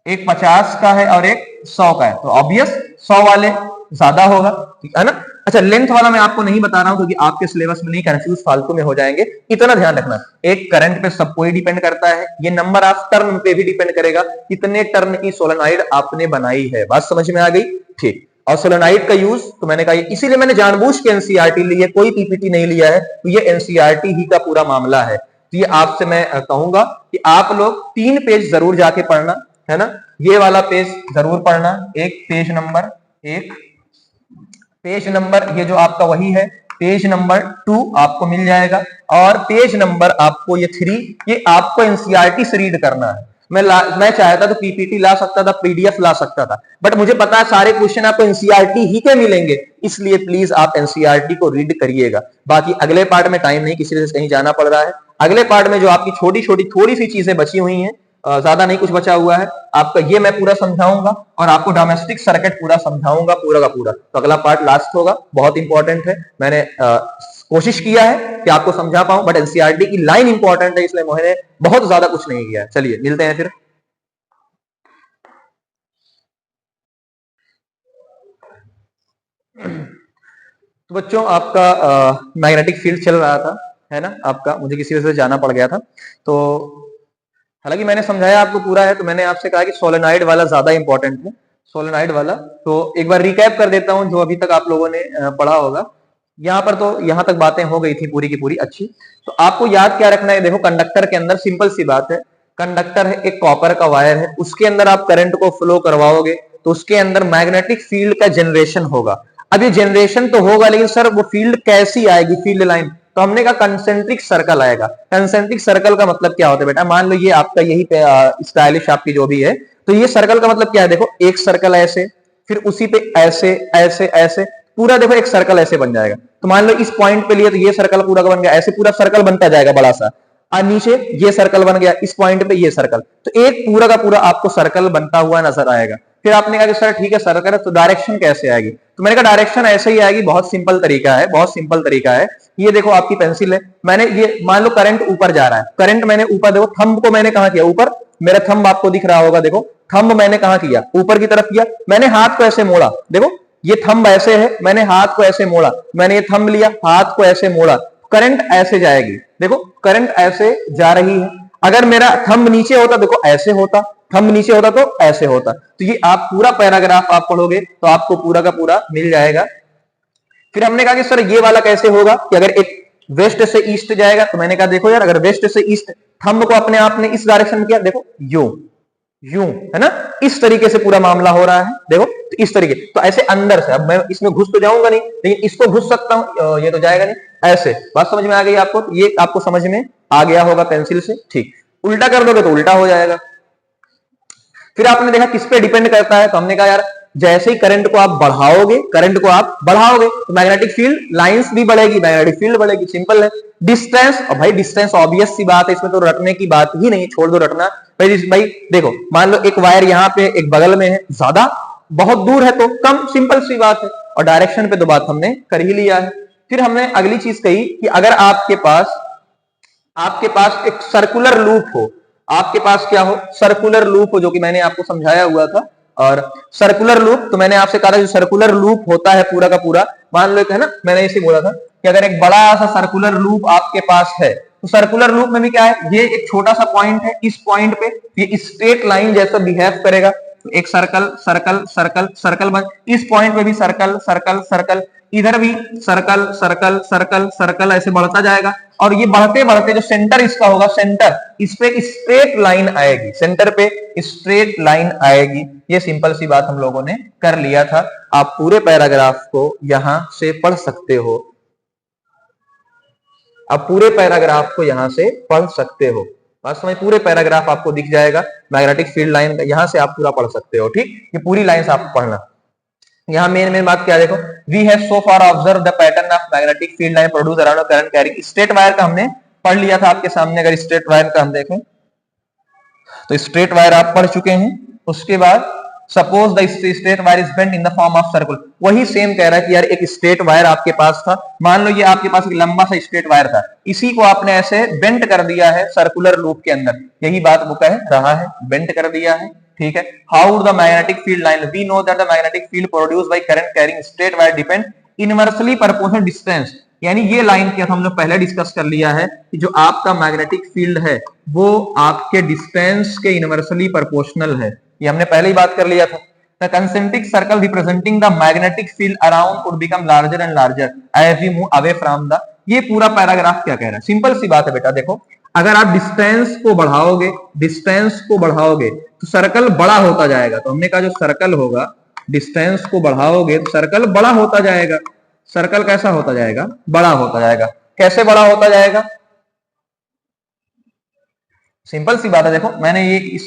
Speaker 2: एक 50 का है और एक 100 का है, तो ऑब्वियस 100 वाले ज्यादा होगा, ठीक है ना। अच्छा, लेंथ वाला मैं आपको नहीं बता रहा हूं क्योंकि आपके सिलेबस में नहीं, कंफ्यूज फालतू में हो जाएंगे। इतना ध्यान रखना, एक करंट पे सब कोई डिपेंड करता है, ये नंबर ऑफ टर्न पे भी डिपेंड करेगा, कितने टर्न की सोलेनॉइड आपने बनाई है। बात समझ में आ गई, ठीक। और सोलेनॉइड का यूज तो मैंने कहा, इसीलिए मैंने जानबूझ के एनसीईआरटी ली है, कोई पीपीटी नहीं लिया है, तो ये एनसीईआरटी ही का पूरा मामला है। तो ये आपसे मैं कहूंगा कि आप लोग 3 पेज जरूर जाके पढ़ना, है ना। ये वाला पेज जरूर पढ़ना, एक पेज नंबर ये जो आपका वही है, पेज नंबर 2 आपको मिल जाएगा, और पेज नंबर आपको ये 3, ये आपको एनसीईआरटी से रीड करना है। मैं चाहता तो पीपीटी ला सकता था, पीडीएफ ला सकता था, बट मुझे पता है सारे क्वेश्चन आपको एनसीईआरटी ही के मिलेंगे, इसलिए प्लीज आप एनसीईआरटी को रीड करिएगा। बाकी अगले पार्ट में टाइम नहीं, किसी वजह से कहीं जाना पड़ रहा है, अगले पार्ट में जो आपकी छोटी छोटी थोड़ी सी चीजें बची हुई हैं, ज्यादा नहीं कुछ बचा हुआ है आपका, ये मैं पूरा समझाऊंगा और आपको डोमेस्टिक सर्किट पूरा समझाऊंगा पूरा का पूरा। तो अगला पार्ट लास्ट होगा, बहुत इंपॉर्टेंट है। मैंने कोशिश किया है कि आपको समझा पाऊं, बट एनसीईआरटी की लाइन इंपॉर्टेंट है, इसलिए मैंने बहुत ज्यादा कुछ नहीं किया है। चलिए मिलते हैं फिर। तो बच्चों आपका मैग्नेटिक फील्ड चल रहा था, है ना आपका, मुझे किसी वजह से जाना पड़ गया था, तो हालांकि मैंने समझाया आपको पूरा है, तो मैंने आपसे कहा कि सोलेनॉइड वाला ज्यादा इंपॉर्टेंट है, सोलेनॉइड वाला। तो एक बार रिकैप कर देता हूं जो अभी तक आप लोगों ने पढ़ा होगा। यहाँ पर तो यहाँ तक बातें हो गई थी पूरी की पूरी अच्छी। तो आपको याद क्या रखना है, देखो कंडक्टर के अंदर सिंपल सी बात है, कंडक्टर है, एक कॉपर का वायर है, उसके अंदर आप करंट को फ्लो करवाओगे तो उसके अंदर मैग्नेटिक फील्ड का जनरेशन होगा। अब ये जनरेशन तो होगा, लेकिन सर वो फील्ड कैसी आएगी, फील्ड लाइन, तो हमने कहा कंसेंट्रिक सर्कल आएगा। कंसेंट्रिक सर्कल का मतलब क्या होता है बेटा, मान लो ये आपका यही स्टाइलिश आपकी जो भी है, तो ये सर्कल का मतलब क्या है, देखो एक सर्कल ऐसे, फिर उसी पे ऐसे ऐसे ऐसे, पूरा देखो एक सर्कल ऐसे बन जाएगा। तो मान लो इस पॉइंट पे लिए तो ये सर्कल पूरा का बन गया, ऐसे पूरा सर्कल बनता जाएगा बड़ा सा, और नीचे ये सर्कल बन गया, इस पॉइंट पे ये सर्कल, तो एक पूरा का पूरा आपको सर्कल बनता हुआ नजर आएगा। फिर आपने कहा कि सर ठीक है सर्कल, तो डायरेक्शन कैसे आएगी, तो मैंने कहा डायरेक्शन ऐसे ही आएगी, बहुत सिंपल तरीका है, बहुत सिंपल तरीका है। ये देखो आपकी पेंसिल है, मैंने ये मान लो करंट ऊपर जा रहा है, करंट मैंने ऊपर, देखो थंब को मैंने कहा किया ऊपर, मेरा थंब आपको दिख रहा होगा, देखो थंब मैंने कहा किया ऊपर की तरफ किया, मैंने हाथ को ऐसे मोड़ा, देखो ये थंब ऐसे है, मैंने हाथ को ऐसे मोड़ा, मैंने ये थंब लिया, हाथ को ऐसे मोड़ा, करंट ऐसे जाएगी, देखो करंट ऐसे जा रही है। अगर मेरा थंब नीचे होता, देखो ऐसे होता, थंब नीचे होता तो ऐसे होता। तो ये आप पूरा पैराग्राफ आप पढ़ोगे तो आपको पूरा का पूरा मिल जाएगा। फिर हमने कहा कि सर ये वाला कैसे होगा, कि अगर एक वेस्ट से ईस्ट जाएगा, तो मैंने कहा देखो यार, अगर वेस्ट से ईस्ट, थंब को अपने आप ने इस डायरेक्शन में किया, देखो यूं यूं, है ना, इस तरीके से पूरा मामला हो रहा है, देखो तो इस तरीके, तो ऐसे अंदर से, अब मैं इसमें घुस तो जाऊंगा नहीं, लेकिन इसको घुस सकता हूं, ये तो जाएगा नहीं, ऐसे बात समझ में आ गई आपको, तो ये आपको समझ में आ गया होगा पेंसिल से, ठीक। उल्टा कर दोगे तो उल्टा हो जाएगा। फिर आपने देखा किस पे डिपेंड करता है, तो हमने कहा यार जैसे ही करंट को आप बढ़ाओगे, करंट को आप बढ़ाओगे तो मैग्नेटिक फील्ड लाइंस भी बढ़ेगी, मैग्नेटिक फील्ड बढ़ेगी, सिंपल है। डिस्टेंस, और भाई डिस्टेंस ऑब्वियस सी बात है, इसमें तो रटने की बात ही नहीं, छोड़ दो रटना। भाई देखो मान लो एक वायर यहाँ पे एक बगल में है, ज्यादा बहुत दूर है तो कम, सिंपल सी बात है। और डायरेक्शन पे तो बात हमने कर ही लिया है। फिर हमने अगली चीज कही कि अगर आपके पास एक सर्कुलर लूप हो, आपके पास क्या हो, सर्कुलर लूप हो, जो कि मैंने आपको समझाया हुआ था। और सर्कुलर लूप, तो मैंने आपसे कहा था जो सर्कुलर लूप होता है पूरा का पूरा, मान लो है ना, मैंने इसे बोला था कि अगर एक बड़ा सा सर्कुलर लूप आपके पास है, तो सर्कुलर लूप में भी क्या है, ये एक छोटा सा पॉइंट है, इस पॉइंट पे ये स्ट्रेट लाइन जैसा बिहेव करेगा, तो एक सर्कल सर्कल सर्कल सर्कल बन, इस पॉइंट पे भी सर्कल सर्कल सर्कल, इधर भी सर्कल सर्कल सर्कल सर्कल, ऐसे बढ़ता जाएगा। और ये बढ़ते बढ़ते जो सेंटर इसका होगा, सेंटर इस पे एक स्ट्रेट लाइन आएगी, सेंटर पे स्ट्रेट लाइन आएगी। ये सिंपल सी बात हम लोगों ने कर लिया था। आप पूरे पैराग्राफ को यहां से पढ़ सकते हो, आप पूरे पैराग्राफ को यहां से पढ़ सकते हो, वास्तव में पूरे पैराग्राफ आपको दिख जाएगा मैग्नेटिक फील्ड लाइन, यहां से आप पूरा पढ़ सकते हो, ठीक। ये पूरी लाइन से आप पढ़ना। यहाँ मेन बात क्या देखो, we have so far observe the pattern of magnetic field line produce around current carrying. Straight wire का हमने पढ़ लिया था आपके सामने, अगर स्ट्रेट वायर का हम देखें तो स्ट्रेट वायर आप पढ़ चुके हैं। उसके बाद suppose the straight wire is bent in the form of circle, वही सेम कह रहा है कि यार एक स्ट्रेट वायर आपके पास था, मान लो ये आपके पास एक लंबा सा स्ट्रेट वायर था, इसी को आपने ऐसे बेंट कर दिया है सर्कुलर लूप के अंदर, यही बात वो कह रहा है, बेंट कर दिया है, ठीक है। How the magnetic field line, we know that the magnetic field produced by current carrying straight wire depend inversely proportional distance, यानी ये लाइन की हम लोग पहले डिस्कस कर लिया है कि जो आपका मैग्नेटिक फील्ड है वो आपके डिस्टेंस के इनवर्सली प्रोपोर्शनल है, ये हमने पहले ही बात कर लिया था। The concentric circle representing the magnetic field around would become larger and larger as we move away from the, ये पूरा पैराग्राफ क्या कह रहा है, सिंपल सी बात है बेटा, देखो अगर आप डिस्टेंस को बढ़ाओगे तो सर्कल बड़ा होता जाएगा। तो हमने कहा जो सर्कल होगा, डिस्टेंस को बढ़ाओगे तो सर्कल बड़ा होता जाएगा। सर्कल कैसा होता जाएगा? बड़ा होता जाएगा। कैसे बड़ा होता जाएगा? सिंपल सी बात है। देखो मैंने ये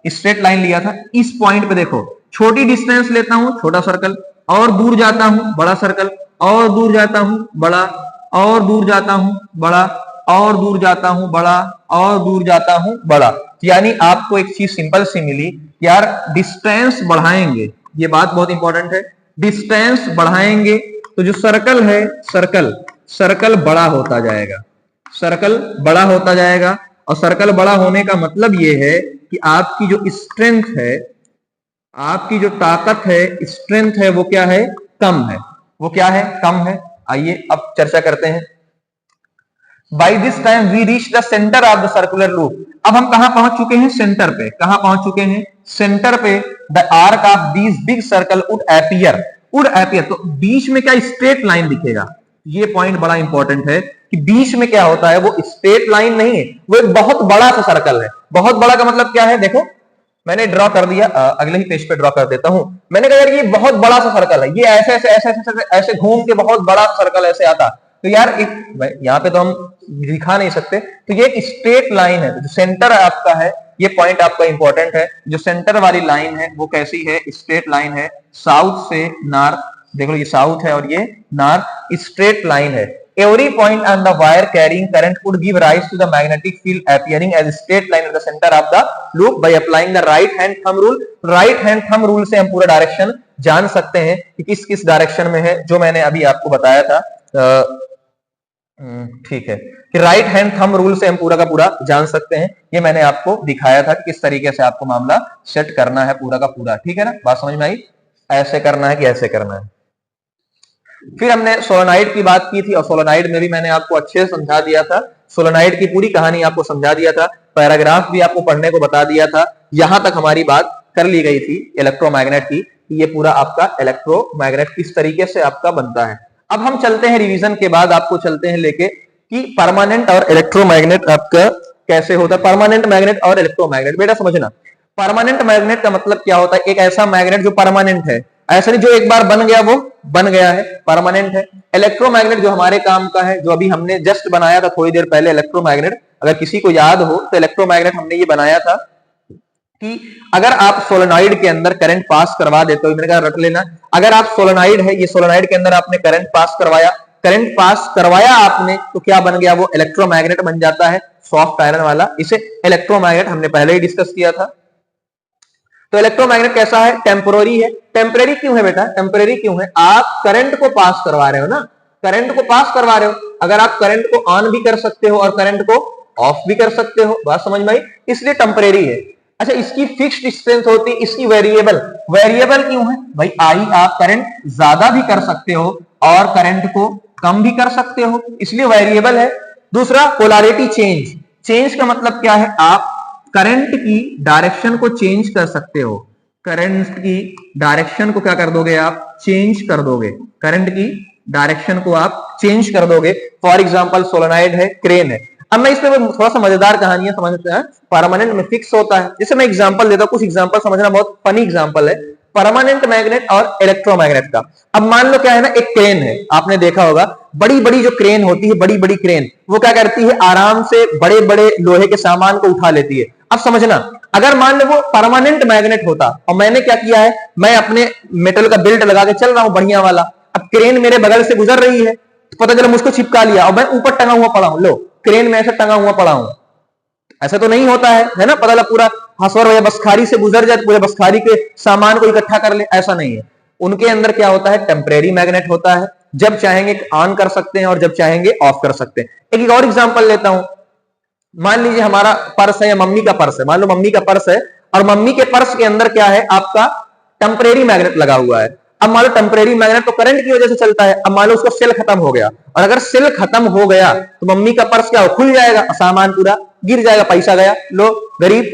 Speaker 2: स्ट्रेट लाइन लिया था, इस पॉइंट पे देखो छोटी डिस्टेंस लेता हूं, छोटा सर्कल, और दूर जाता हूं, बड़ा सर्कल, और दूर जाता हूं, बड़ा, और दूर जाता हूं, बड़ा, और दूर जाता हूं, बड़ा, और दूर जाता हूं, बड़ा। यानी आपको एक चीज सिंपल सी मिली, यार डिस्टेंस बढ़ाएंगे, ये बात बहुत इंपॉर्टेंट है, डिस्टेंस बढ़ाएंगे तो जो सर्कल है, सर्कल बड़ा होता जाएगा, सर्कल बड़ा होता जाएगा। और सर्कल बड़ा होने का मतलब ये है कि आपकी जो स्ट्रेंथ है, आपकी जो ताकत है, स्ट्रेंथ है, वो क्या है? कम है। वो क्या है? कम है। आइए अब चर्चा करते हैं। By this time we reach the centre of the circular loop. अब हम कहां पहुंच चुके हैं? सेंटर पे। कहां पहुंच चुके हैं? सेंटर पे। The arc of this big circle would appear, तो बीच में क्या? स्ट्रेट लाइन दिखेगा। ये पॉइंट बड़ा इंपॉर्टेंट है कि बीच में क्या होता है, वो स्ट्रेट लाइन नहीं है, वो एक बहुत बड़ा सा सर्कल है। बहुत बड़ा का मतलब क्या है? देखो मैंने ड्रॉ कर दिया, अगले ही पेज पे ड्रॉ कर देता हूं। मैंने कहा यार ये बहुत बड़ा सा सर्कल है, ये ऐसे ऐसे ऐसे ऐसे ऐसे घूम के बहुत बड़ा सर्कल ऐसे आता। तो यार एक यहाँ पे तो हम दिखा नहीं सकते, तो ये एक स्ट्रेट लाइन है। जो सेंटर आपका है, ये पॉइंट आपका इंपॉर्टेंट है, जो सेंटर वाली लाइन है वो कैसी है? स्ट्रेट लाइन है, साउथ से नॉर्थ। देखो ये साउथ है और ये नॉर्थ, स्ट्रेट लाइन है। Every point on the wire carrying current would give rise to the magnetic field appearing as a straight line at the center of the loop by applying the right hand thumb rule. Right hand thumb rule से हम पूरा direction जान सकते हैं कि किस किस direction में है, जो मैंने अभी आपको बताया था। ठीक है कि राइट हैंड थंब रूल से हम पूरा का पूरा जान सकते हैं। ये मैंने आपको दिखाया था कि किस तरीके से आपको मामला सेट करना है पूरा का पूरा। ठीक है ना? बात समझ में आई? ऐसे करना है कि ऐसे करना है। फिर हमने सोलेनॉइड की बात की थी और सोलेनॉइड में भी मैंने आपको अच्छे से समझा दिया था, सोलेनॉइड की पूरी कहानी आपको समझा दिया था, पैराग्राफ भी आपको पढ़ने को बता दिया था। यहां तक हमारी बात कर ली गई थी इलेक्ट्रोमैग्नेट की, ये पूरा आपका इलेक्ट्रोमैग्नेट किस तरीके से आपका बनता है। अब हम चलते हैं रिवीजन के बाद, आपको चलते हैं लेके कि परमानेंट और इलेक्ट्रोमैग्नेट आपका कैसे होता है। परमानेंट मैग्नेट और इलेक्ट्रोमैग्नेट, बेटा समझना, परमानेंट मैग्नेट का मतलब क्या होता है? एक ऐसा मैग्नेट जो परमानेंट है, ऐसा नहीं जो एक बार बन गया वो बन गया है, परमानेंट है। इलेक्ट्रोमैग्नेट जो हमारे काम का है, जो अभी हमने जस्ट बनाया था थोड़ी देर पहले, इलेक्ट्रोमैग्नेट, अगर किसी को याद हो तो इलेक्ट्रोमैग्नेट हमने ये बनाया था कि अगर आप सोलेनॉइड के अंदर करंट पास करवा देते हो, मैंने कहा रट लेना, अगर आप सोलेनॉइड है, ये सोलेनॉइड के अंदर आपने करंट पास करवाया, करंट पास करवाया आपने, तो क्या बन गया? वो इलेक्ट्रोमैग्नेट बन जाता है, सॉफ्ट आयरन वाला। इसे इलेक्ट्रोमैग्नेट हमने पहले ही डिस्कस किया था। तो इलेक्ट्रोमैग्नेट कैसा है? टेम्पोररी है। टेम्परेरी क्यों है बेटा? टेम्परेरी क्यों है? आप करंट को पास करवा रहे हो ना, करंट को पास करवा रहे हो। अगर आप करंट को ऑन भी कर सकते हो और करंट को ऑफ भी कर सकते हो, बात समझ में आई? इसलिए टेम्परेरी है। अच्छा, इसकी फिक्स्ड स्ट्रेंथ होती है, इसकी वेरिएबल। वेरिएबल क्यों है भाई? आई आप करंट ज्यादा भी कर सकते हो और करंट को कम भी कर सकते हो, इसलिए वेरिएबल है। दूसरा, पोलैरिटी चेंज। चेंज का मतलब क्या है? आप करंट की डायरेक्शन को चेंज कर सकते हो, करंट की डायरेक्शन को क्या कर दोगे? आप चेंज कर दोगे, करंट की डायरेक्शन को आप चेंज कर दोगे। फॉर एग्जांपल सोलेनॉइड है, क्रेन है। अब मैं इसमें थोड़ा सा मजेदार कहानियां समझते हैं। परमानेंट में फिक्स होता है, जैसे मैं एग्जांपल देता हूं, कुछ एग्जांपल समझना, बहुत फनी एग्जांपल है परमानेंट मैग्नेट और इलेक्ट्रोमैग्नेट का। अब मान लो क्या है ना, एक क्रेन है, आपने देखा होगा बड़ी बड़ी जो क्रेन होती है, बड़ी बड़ी क्रेन, वो क्या करती है? आराम से बड़े बड़े लोहे के सामान को उठा लेती है। अब समझना, अगर मान लो वो परमानेंट मैग्नेट होता और मैंने क्या किया है, मैं अपने मेटल का बेल्ट लगा के चल रहा हूं बढ़िया वाला, अब क्रेन मेरे बगल से गुजर रही है, तो पता चला मुझको चिपका लिया और मैं ऊपर टंगा हुआ पड़ा हूं, लो क्रेन में ऐसे टंगा हुआ पड़ा हूं। ऐसा तो नहीं होता है ना? पता लगा पूरा हंसवर या बसखारी से गुजर जाए, पूरे बसखारी के सामान को इकट्ठा कर ले, ऐसा नहीं है। उनके अंदर क्या होता है? टेम्परेरी मैग्नेट होता है, जब चाहेंगे ऑन कर सकते हैं और जब चाहेंगे ऑफ कर सकते हैं। एक और एग्जांपल लेता हूं, मान लीजिए हमारा पर्स है या मम्मी का पर्स है, मान लो मम्मी का पर्स है और मम्मी के पर्स के अंदर क्या है? आपका टेम्परेरी मैग्नेट लगा हुआ है। अब मान लो टेम्परेरी मैग्नेट तो करंट की वजह से चलता है, अब मान लो उसका सेल खत्म हो गया, और अगर सेल खत्म हो गया तो मम्मी का पर्स क्या हो? खुल जाएगा, सामान पूरा गिर जाएगा, पैसा गया, लो गरीब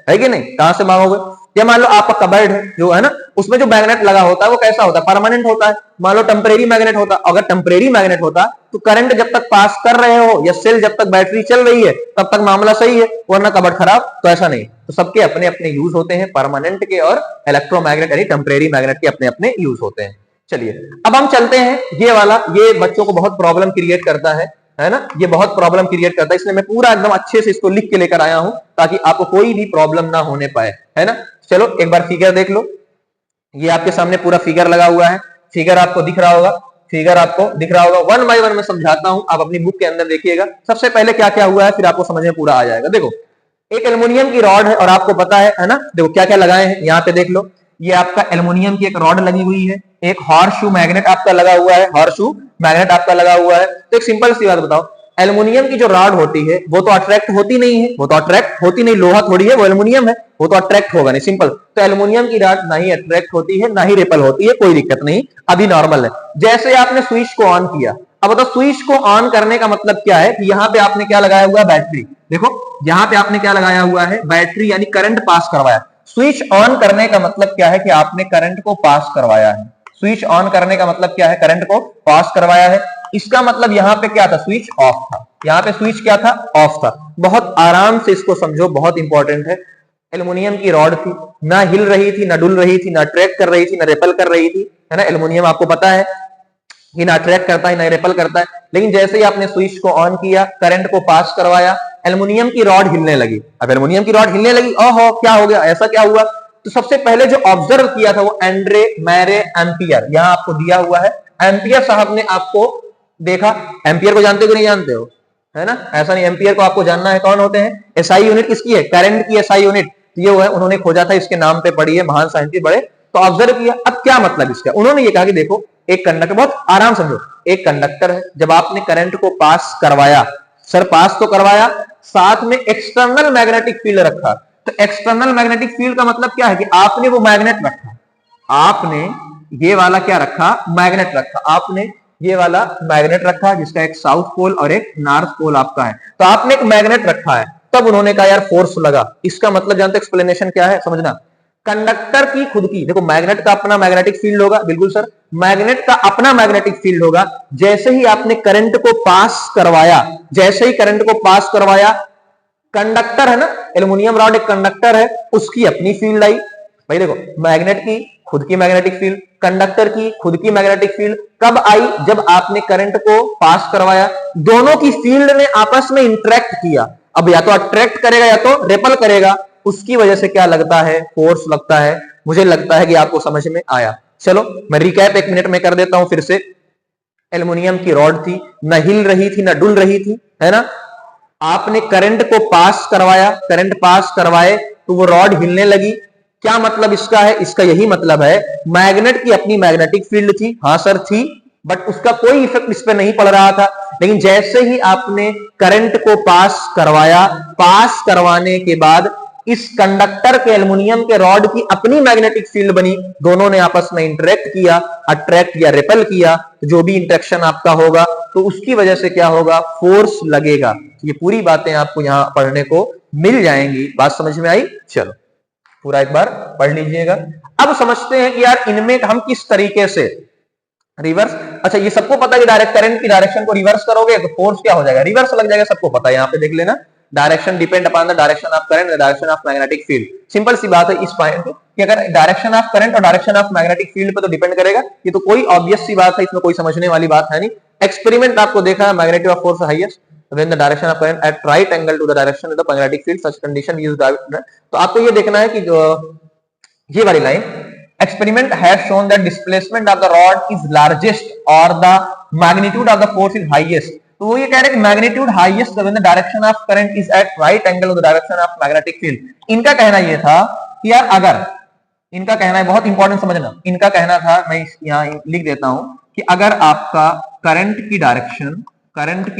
Speaker 2: है कि नहीं, कहां से मांगोगे? या मान लो आपका कबर्ड है जो है ना, उसमें जो मैग्नेट लगा होता है वो कैसा होता है, परमानेंट होता है। मान लो टेम्परेरी मैग्नेट होता, अगर टेम्परेरी मैग्नेट होता तो करंट जब तक पास कर रहे हो या सेल जब तक बैटरी चल रही है तब तक मामला सही है, वरना कबर्ड खराब। तो ऐसा नहीं, तो सबके अपने अपने यूज होते हैं, परमानेंट के और इलेक्ट्रोमैग्नेट यानी टेम्परेरी मैग्नेट के अपने अपने यूज होते हैं। चलिए अब हम चलते हैं, ये वाला ये बच्चों को बहुत प्रॉब्लम क्रिएट करता है ना, ये बहुत प्रॉब्लम क्रिएट करता है, इसलिए मैं पूरा एकदम अच्छे से इसको लिख के लेकर आया हूं ताकि आपको कोई भी प्रॉब्लम ना होने पाए, है ना। चलो एक बार फिगर देख लो, ये आपके सामने पूरा फिगर लगा हुआ है, फिगर आपको दिख रहा होगा, फिगर आपको दिख रहा होगा। वन बाय वन मैं समझाता हूं, आप अपनी बुक के अंदर देखिएगा सबसे पहले क्या क्या हुआ है, फिर आपको समझ में पूरा आ जाएगा। देखो एक एल्युमिनियम की रॉड है और आपको पता है ना, देखो क्या क्या लगाए हैं यहाँ पे देख लो, ये आपका एल्युमिनियम की एक रॉड लगी हुई है, एक हॉर्सशू मैग्नेट आपका लगा हुआ है, हॉर्सशू मैग्नेट आपका लगा हुआ है। तो एक सिंपल सी बात बताओ, एल्युमिनियम की जो रॉड होती है वो तो अट्रैक्ट होती नहीं है, वो तो अट्रैक्ट होती नहीं, लोहा थोड़ी है, वो एल्युमिनियम है, वो तो अट्रैक्ट होगा नहीं, सिंपल। तो एल्युमिनियम की रॉड ना ही अट्रैक्ट होती है ना ही रिपल होती है, कोई दिक्कत नहीं, अभी नॉर्मल है। जैसे आपने स्विच को ऑन किया, अब बताओ स्विच को ऑन करने का मतलब क्या है कि यहाँ पे आपने क्या लगाया हुआ है, बैटरी। देखो यहाँ पे आपने क्या लगाया हुआ है, बैटरी, यानी करंट पास करवाया। स्विच ऑन करने का मतलब क्या है कि आपने करंट को पास करवाया है। स्विच ऑन करने का मतलब क्या है, करंट को पास करवाया है। इसका मतलब यहाँ पे क्या था, स्विच ऑफ था, यहाँ पे स्विच क्या था, ऑफ था। बहुत आराम से इसको समझो, बहुत इंपॉर्टेंट है। एल्युमिनियम की रॉड थी, ना हिल रही थी, ना डुल रही थी, ना ट्रैक कर रही थी, ना रेपल कर रही थी, है ना। एल्युमिनियम आपको पता है कि ना ट्रैक करता है ना रेपल करता है, लेकिन जैसे ही आपने स्विच को ऑन किया, करंट को पास करवाया, एल्युमिनियम की रॉड हिलने लगी। अब एल्युमिनियम की रॉड हिलने लगी, ओहो क्या हो गया, ऐसा क्या हुआ। तो सबसे पहले जो ऑब्जर्व किया था वो एंड्रे मैरे एम्पियर, यहां आपको दिया हुआ है, एम्पियर साहब ने आपको देखा। एम्पियर को जानते हो कि नहीं जानते हो, है ना, ऐसा नहीं, एम्पियर को आपको जानना है, कौन होते हैं, एसआई यूनिट किसकी है, करंट की एसआई यूनिट। ये वो है, उन्होंने खोजा था, इसके नाम पे पड़ी है, महान साइंटिस्ट बड़े। तो ऑब्जर्व किया, अब क्या मतलब इसका, उन्होंने ये कहा कि देखो एक कंडक्टर, बहुत आराम समझो, एक कंडक्टर है, जब आपने करंट को पास करवाया, सर पास तो करवाया, साथ में एक्सटर्नल मैग्नेटिक फील्ड रखा। तो एक्सटर्नल मैग्नेटिक फील्ड का मतलब क्या है कि आपने वो मैग्नेट रखा, आपने ये वाला क्या रखा, मैग्नेट रखा, आपने ये वाला मैग्नेट रखा जिसका एक साउथ पोल और एक नॉर्थ पोल आपका है। तो आपने एक मैग्नेट रखा है, तब उन्होंने कहा यार फोर्स लगा। इसका मतलब जानते एक्सप्लेनेशन क्या है, समझना। कंडक्टर की खुद की, देखो मैग्नेट का अपना मैग्नेटिक फील्ड होगा, बिल्कुल सर, मैग्नेट का अपना मैग्नेटिक फील्ड होगा। जैसे ही आपने करंट को पास करवाया, जैसे ही करंट को पास करवाया, कंडक्टर है ना, एल्युमिनियम रॉड एक कंडक्टर है, उसकी अपनी फील्ड आई। भाई देखो मैग्नेट की खुद की मैग्नेटिक फील्ड, कंडक्टर की खुद की मैग्नेटिक फील्ड कब आई, जब आपने करंट को पास करवाया, दोनों की फील्ड ने आपस में इंटरेक्ट किया। अब या तो अट्रैक्ट करेगा या तो रिपल करेगा, उसकी वजह से क्या लगता है, फोर्स लगता है। मुझे लगता है कि आपको समझ में आया। चलो मैं रिकैप एक मिनट में कर देता हूं फिर से। एल्युमिनियम की रॉड थी, न हिल रही थी न डुल रही थी, है ना। आपने करंट को पास करवाया, करंट पास करवाए तो वो रॉड हिलने लगी। क्या मतलब इसका है, इसका यही मतलब है मैग्नेट की अपनी मैग्नेटिक फील्ड थी, हाँ सर थी, बट उसका कोई इफेक्ट इस पर नहीं पड़ रहा था। लेकिन जैसे ही आपने करंट को पास करवाया, पास करवाने के बाद इस कंडक्टर के एल्युमिनियम के रॉड की अपनी मैग्नेटिक फील्ड बनी, दोनों ने आपस में इंटरेक्ट किया, अट्रैक्ट या रिपेल किया। जो भी इंटरेक्शन आपका होगा तो उसकी वजह से क्या होगा, फोर्स लगेगा। ये पूरी बातें आपको यहां पढ़ने को मिल जाएंगी। बात समझ में आई, चलो पूरा एक बार पढ़ लीजिएगा। अब समझते हैं कि यार इनमें हम किस तरीके से रिवर्स, अच्छा ये सबको पता है कि डायरेक्ट करंट की डायरेक्शन को रिवर्स करोगे तो फोर्स क्या हो जाएगा, रिवर्स लग जाएगा, सबको पता है। यहाँ पे देख लेना, direction depend upon the direction of current, the direction of magnetic field. Simple सी बात है इस पॉइंट पे कि अगर डायरेक्शन ऑफ करंट और डायरेक्शन ऑफ मैग्नेटिक फील्ड पे तो डिपेंड करेगा, ये तो कोई ऑब्वियस सी बात है, इसमें कोई समझने वाली बात है नहीं। एक्सपेरिमेंट आपको देखा है, magnetic of force highest when the direction of current at right angle to the direction of the magnetic field, such condition use तो आपको ये देखना है कि जो ये वाली line, experiment has shown that displacement of the rod is largest or the magnitude of the force is highest। तो वो ये कह रहे हैं कि magnitude highest when the direction of current is at right angle to the direction of magnetic field। इनका कहना ये था कि यार अगर, इनका कहना है बहुत इंपॉर्टेंट समझना, इनका कहना था, मैं यहाँ लिख देता हूं कि अगर आपका करंट की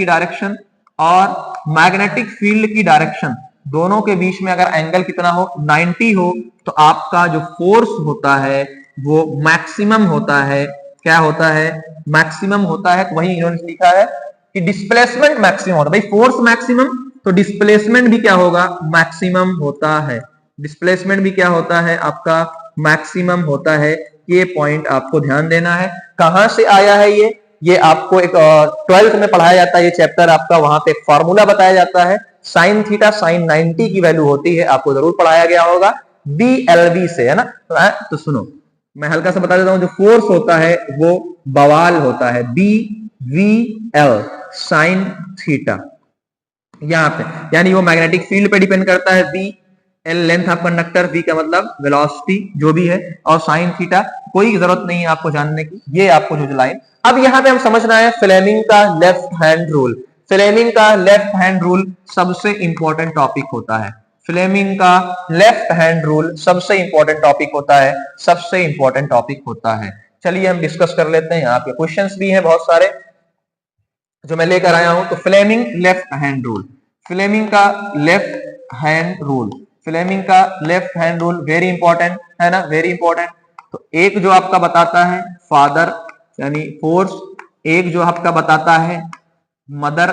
Speaker 2: डायरेक्शन और मैग्नेटिक फील्ड की डायरेक्शन दोनों के बीच में अगर एंगल कितना हो, 90 हो, तो आपका जो फोर्स होता है वो मैक्सिमम होता है। क्या होता है, मैक्सिमम होता है। तो वही इन्होंने लिखा है कि डिस्प्लेसमेंट मैक्सिमम होता है। भाई फोर्स मैक्सिमम तो डिस्प्लेसमेंट भी क्या होगा, मैक्सिमम होता है। डिस्प्लेसमेंट भी क्या होता है आपका मैक्सिमम होता है। ये पॉइंट आपको ध्यान देना है। कहां से आया है ये आपको एक 12th में पढ़ाया जाता है ये चैप्टर आपका, वहां पे एक फॉर्मूला बताया जाता है साइन थीटा साइन 90 की वैल्यू होती है, आपको जरूर पढ़ाया गया होगा BLV से, है ना। तो सुनो मैं हल्का सा बता देता हूं, जो फोर्स होता है वो बवाल होता है BVL साइन थीटा यहां पे, यानी वो मैग्नेटिक फील्ड पे डिपेंड करता है। B L length of conductor, V का मतलब वेलोसिटी जो भी है, और साइन थीटा कोई जरूरत नहीं है आपको जानने की, ये आपको जो लाइन। अब यहां पे हम समझना है फ्लेमिंग का लेफ्ट हैंड रूल। फ्लेमिंग का लेफ्ट हैंड रूल सबसे इंपॉर्टेंट टॉपिक होता है। फ्लेमिंग का लेफ्ट हैंड रूल सबसे इंपॉर्टेंट टॉपिक होता है, सबसे इंपॉर्टेंट टॉपिक होता है। चलिए हम डिस्कस कर लेते हैं, आपके क्वेश्चंस भी हैं बहुत सारे जो मैं लेकर आया हूं। तो Fleming left hand rule, Fleming का लेफ्ट हैंड रूल, फ्लेमिंग का left hand rule very important है ना, वेरी इंपॉर्टेंट। तो एक जो आपका बताता है फादर यानी फोर्स, एक जो आपका बताता है मदर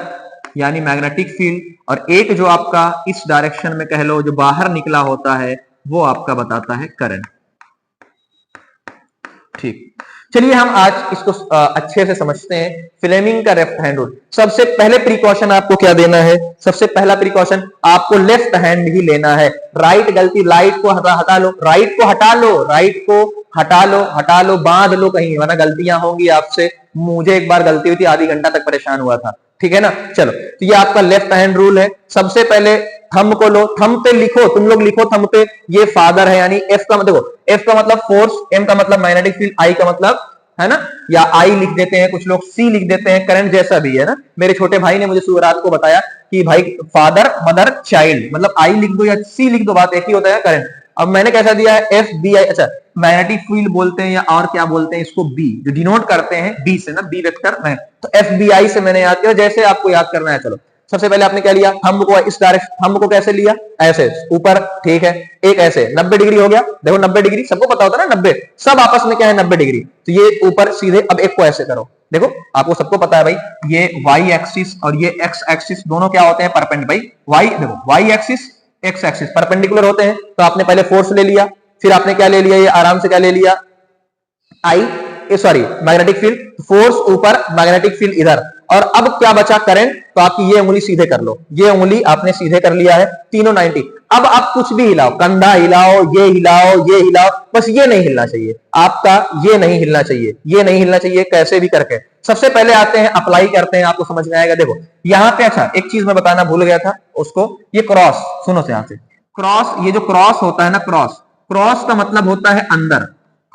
Speaker 2: यानी मैग्नेटिक फील्ड, और एक जो आपका इस डायरेक्शन में कह लो जो बाहर निकला होता है वो आपका बताता है करंट। ठीक, चलिए हम आज इसको अच्छे से समझते हैं। फ्लेमिंग का लेफ्ट हैंड रूल, सबसे पहले प्रिकॉशन आपको क्या देना है, सबसे पहला प्रिकॉशन आपको लेफ्ट हैंड ही लेना है। राइट गलती, लाइट को हटा लो, राइट को हटा लो, राइट को हटा लो, बांध लो कहीं, वरना गलतियां होंगी आपसे। मुझे एक बार गलती हुई थी, आधी घंटा तक परेशान हुआ था, ठीक है ना। चलो, तो ये आपका लेफ्ट हैंड रूल है। सबसे पहले थंब को लो, थंब पे लिखो, तुम लोग लिखो थंब पे, ये फादर है यानी एफ का, देखो एफ का मतलब फोर्स, एम का मतलब मैग्नेटिक फील्ड, आई का मतलब है ना, या आई लिख देते हैं कुछ लोग, सी लिख देते हैं, करंट जैसा भी है ना। मेरे छोटे भाई ने मुझे सुबह रात को बताया कि भाई फादर मदर चाइल्ड मतलब आई लिख दो या सी लिख दो, बात एक ही होता है करंट। अब मैंने कैसा दिया है FBI, अच्छा मैग्नेटिक फील्ड बोलते हैं या और क्या बोलते हैं इसको, बी, जो डिनोट करते हैं बी से ना, बी वेक्टर में, तो FBI से मैंने याद किया, जैसे आपको याद करना है। चलो सबसे पहले आपने क्या लिया, थंब को इस डायरेक्शन, थंब को कैसे लिया, ऐसे ऊपर, ठीक है, एक ऐसे 90 डिग्री हो गया, देखो 90 डिग्री सबको पता होता है ना, 90 सब आपस में क्या है 90 डिग्री, तो ये ऊपर सीधे। अब एक को ऐसे करो, देखो आपको सबको पता है भाई ये y एक्सिस और ये x एक्सिस दोनों क्या होते हैं परपेंडिकुलर, भाई y देखो y axis x axis perpendicular होते हैं। तो आपने पहले फोर्स ले लिया, फिर आपने क्या ले लिया, ये आराम से क्या ले लिया, मैग्नेटिक फील्ड, फोर्स ऊपर मैग्नेटिक फील्ड इधर, और अब क्या बचा करंट, तो आपकी ये उंगली सीधे कर लो, ये उंगली आपने सीधे कर लिया है, तीनों 90। अब आप कुछ भी हिलाओ, कंधा हिलाओ, ये हिलाओ, बस ये नहीं हिलना चाहिए आपका, ये नहीं हिलना चाहिए, ये नहीं हिलना चाहिए, कैसे भी करके। सबसे पहले आते हैं अप्लाई करते हैं, आपको समझ में आएगा। देखो यहाँ पे, अच्छा एक चीज मैं बताना भूल गया था उसको, ये क्रॉस सुनो से, यहाँ से क्रॉस, ये जो क्रॉस होता है ना, क्रॉस का मतलब होता है अंदर,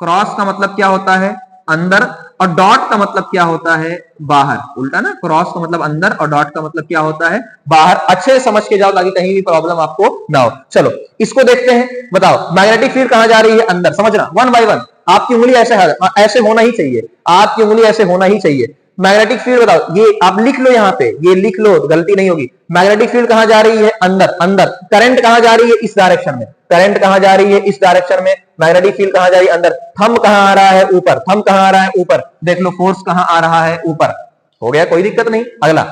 Speaker 2: क्रॉस का मतलब क्या होता है अंदर, और डॉट का मतलब क्या होता है बाहर, उल्टा ना, क्रॉस का मतलब अंदर और डॉट का मतलब क्या होता है बाहर। अच्छे से समझ के जाओ ताकि कहीं भी प्रॉब्लम आपको ना हो। चलो इसको देखते हैं, बताओ मैग्नेटिक फील्ड कहां जा रही है, अंदर, समझना वन बाय वन। आपकी उंगली ऐसे होना ही चाहिए, आपकी उंगली ऐसे होना ही चाहिए। मैग्नेटिक फील्ड बताओ, ये आप लिख लो, यहाँ पे ये लिख लो, गलती नहीं होगी। मैग्नेटिक फील्ड कहां जा रही है अंदर, करंट कहां जा रही है इस डायरेक्शन में, करंट कहां जा रही है इस डायरेक्शन में, मैग्नेटिक फील्ड कहां जा रही है अंदर, थंब कहां आ रहा है ऊपर, थंब कहां आ रहा है ऊपर, देख लो फोर्स कहां आ रहा है ऊपर, हो गया कोई दिक्कत नहीं। अगला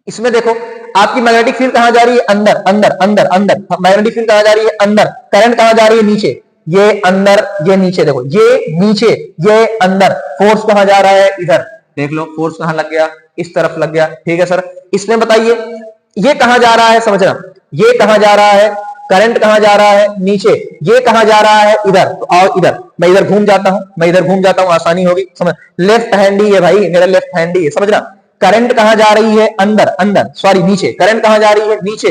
Speaker 2: इसमें देखो आपकी मैग्नेटिक फील्ड कहां जा रही है अंदर, मैग्नेटिक फील्ड कहां जा रही है अंदर, करंट कहां जा रही है नीचे, ये अंदर ये नीचे, देखो ये नीचे ये अंदर, फोर्स कहां जा रहा है इधर, देख लो फोर्स कहां लग गया, इस तरफ लग गया, ठीक है सर। इसमें बताइए ये कहां जा रहा है, समझना, ये कहां जा रहा है, करंट कहां जा रहा है नीचे, ये कहां जा रहा है इधर, तो आओ इधर, मैं इधर घूम जाता हूं, आसानी होगी समझ, लेफ्ट हैंड ही है भाई मेरा, लेफ्ट हैंड ही है, समझना। करंट कहां जा रही है नीचे, करंट कहां जा रही है नीचे,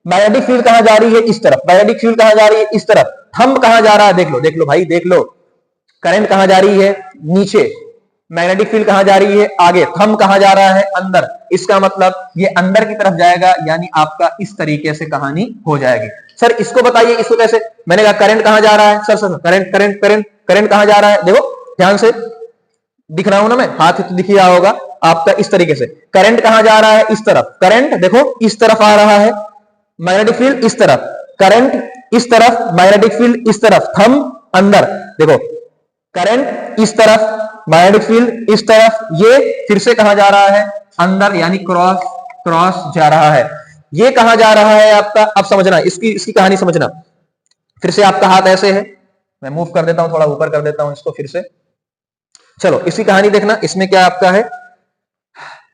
Speaker 2: मैग्नेटिक फील्ड कहां जा रही है इस तरफ, मैग्नेटिक फील्ड कहां जा रही है इस तरफ, थंब कहां जा रहा है, देख लो भाई देख लो, करंट कहां जा रही है नीचे, मैग्नेटिक फील्ड कहां जा रही है आगे, थंब कहां जा रहा है अंदर, इसका मतलब ये अंदर की तरफ जाएगा, यानी आपका इस तरीके से कहानी हो जाएगी। सर इसको बताइए, इसको कैसे, मैंने कहा करंट कहां जा रहा है, सर करंट कहां जा रहा है, देखो ध्यान से दिख रहा हूं ना मैं, हाथ तो दिख रहा होगा आपका, इस तरीके से करंट कहां जा रहा है इस तरफ, करंट देखो इस तरफ आ रहा है, मैग्नेटिक फील्ड इस तरफ, करंट इस तरफ, मैग्नेटिक फील्ड इस तरफ, थंब अंदर, देखो करंट इस तरफ, मैग्नेटिक फील्ड इस तरफ, ये फिर से कहां जा रहा है अंदर, यानी क्रॉस जा रहा है। ये कहां जा रहा है आपका, अब समझना इसकी कहानी समझना, फिर से आपका हाथ ऐसे है, मैं मूव कर देता हूं, थोड़ा ऊपर कर देता हूं इसको फिर से। चलो इसी कहानी देखना, इसमें क्या आपका है,